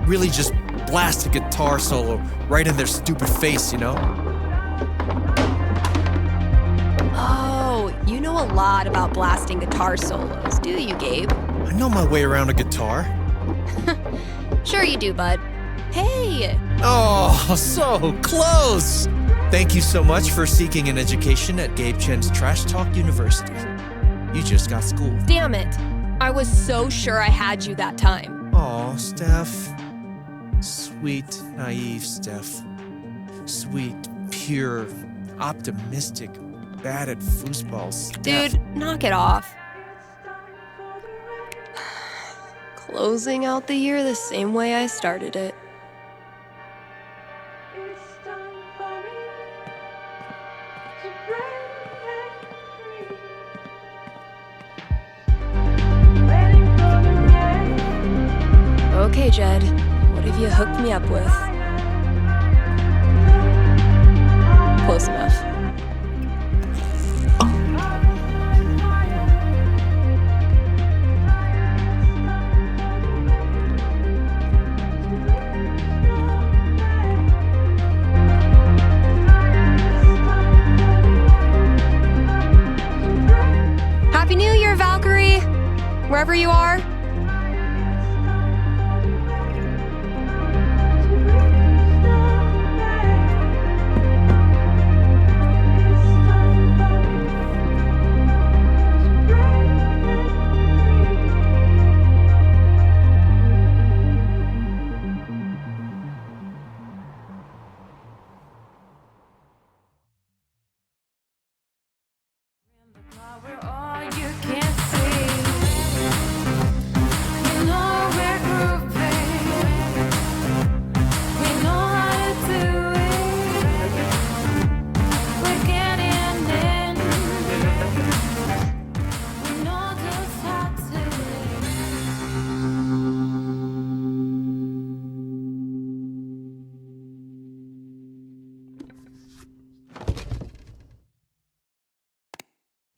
Really just blast a guitar solo right in their stupid face, you know? Oh, you know a lot about blasting guitar solos, do you, Gabe? I know my way around a guitar. Sure you do, bud. Hey! Oh, so close! Thank you so much for seeking an education at Gabe Chen's Trash Talk University. You just got schooled. Damn it. I was so sure I had you that time. Aw, Steph. Sweet, naive Steph. Sweet, pure, optimistic, bad at foosball Steph. Dude, knock it off. Closing out the year the same way I started it. Okay, Jed, what have you hooked me up with? Close enough. Happy New Year, Valkyrie! Wherever you are.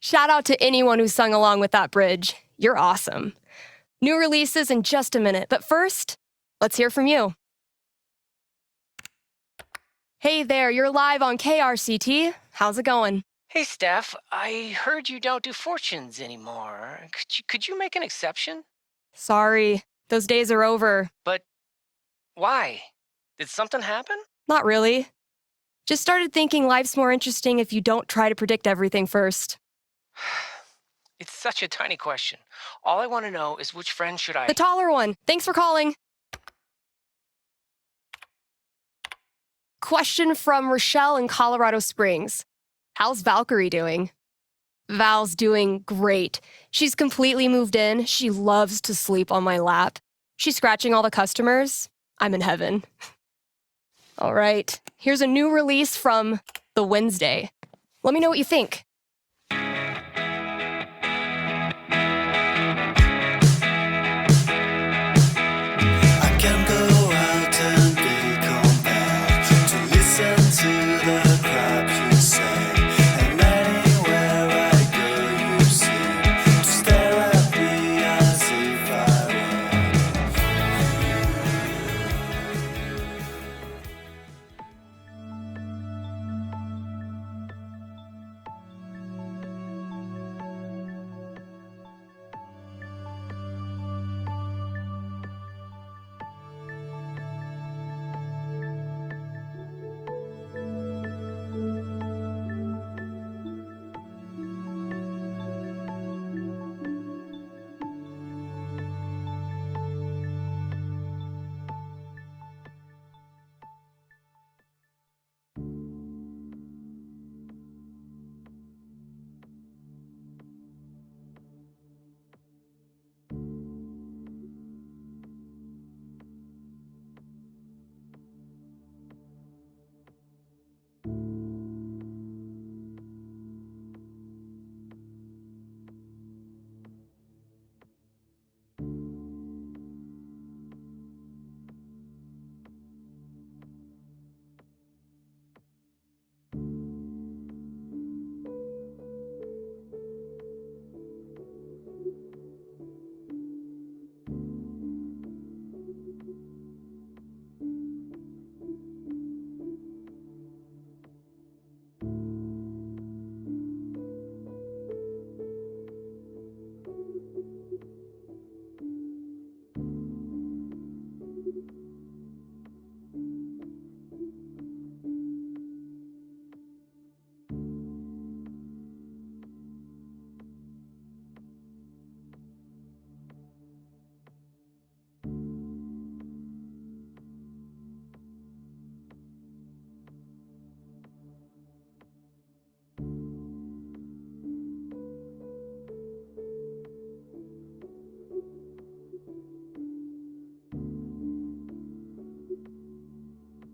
Shout out to anyone who sung along with that bridge. You're awesome. New releases in just a minute, but first, let's hear from you. Hey there, you're live on KRCT. How's it going? Hey, Steph, I heard you don't do fortunes anymore. Could you make an exception? Sorry, those days are over. But why? Did something happen? Not really. Just started thinking life's more interesting if you don't try to predict everything first. It's such a tiny question. All I want to know is which friend should I... The taller one. Thanks for calling. Question from Rochelle in Colorado Springs. How's Valkyrie doing? Val's doing great. She's completely moved in. She loves to sleep on my lap. She's scratching all the customers. I'm in heaven. All right, here's a new release from The Wednesday. Let me know what you think.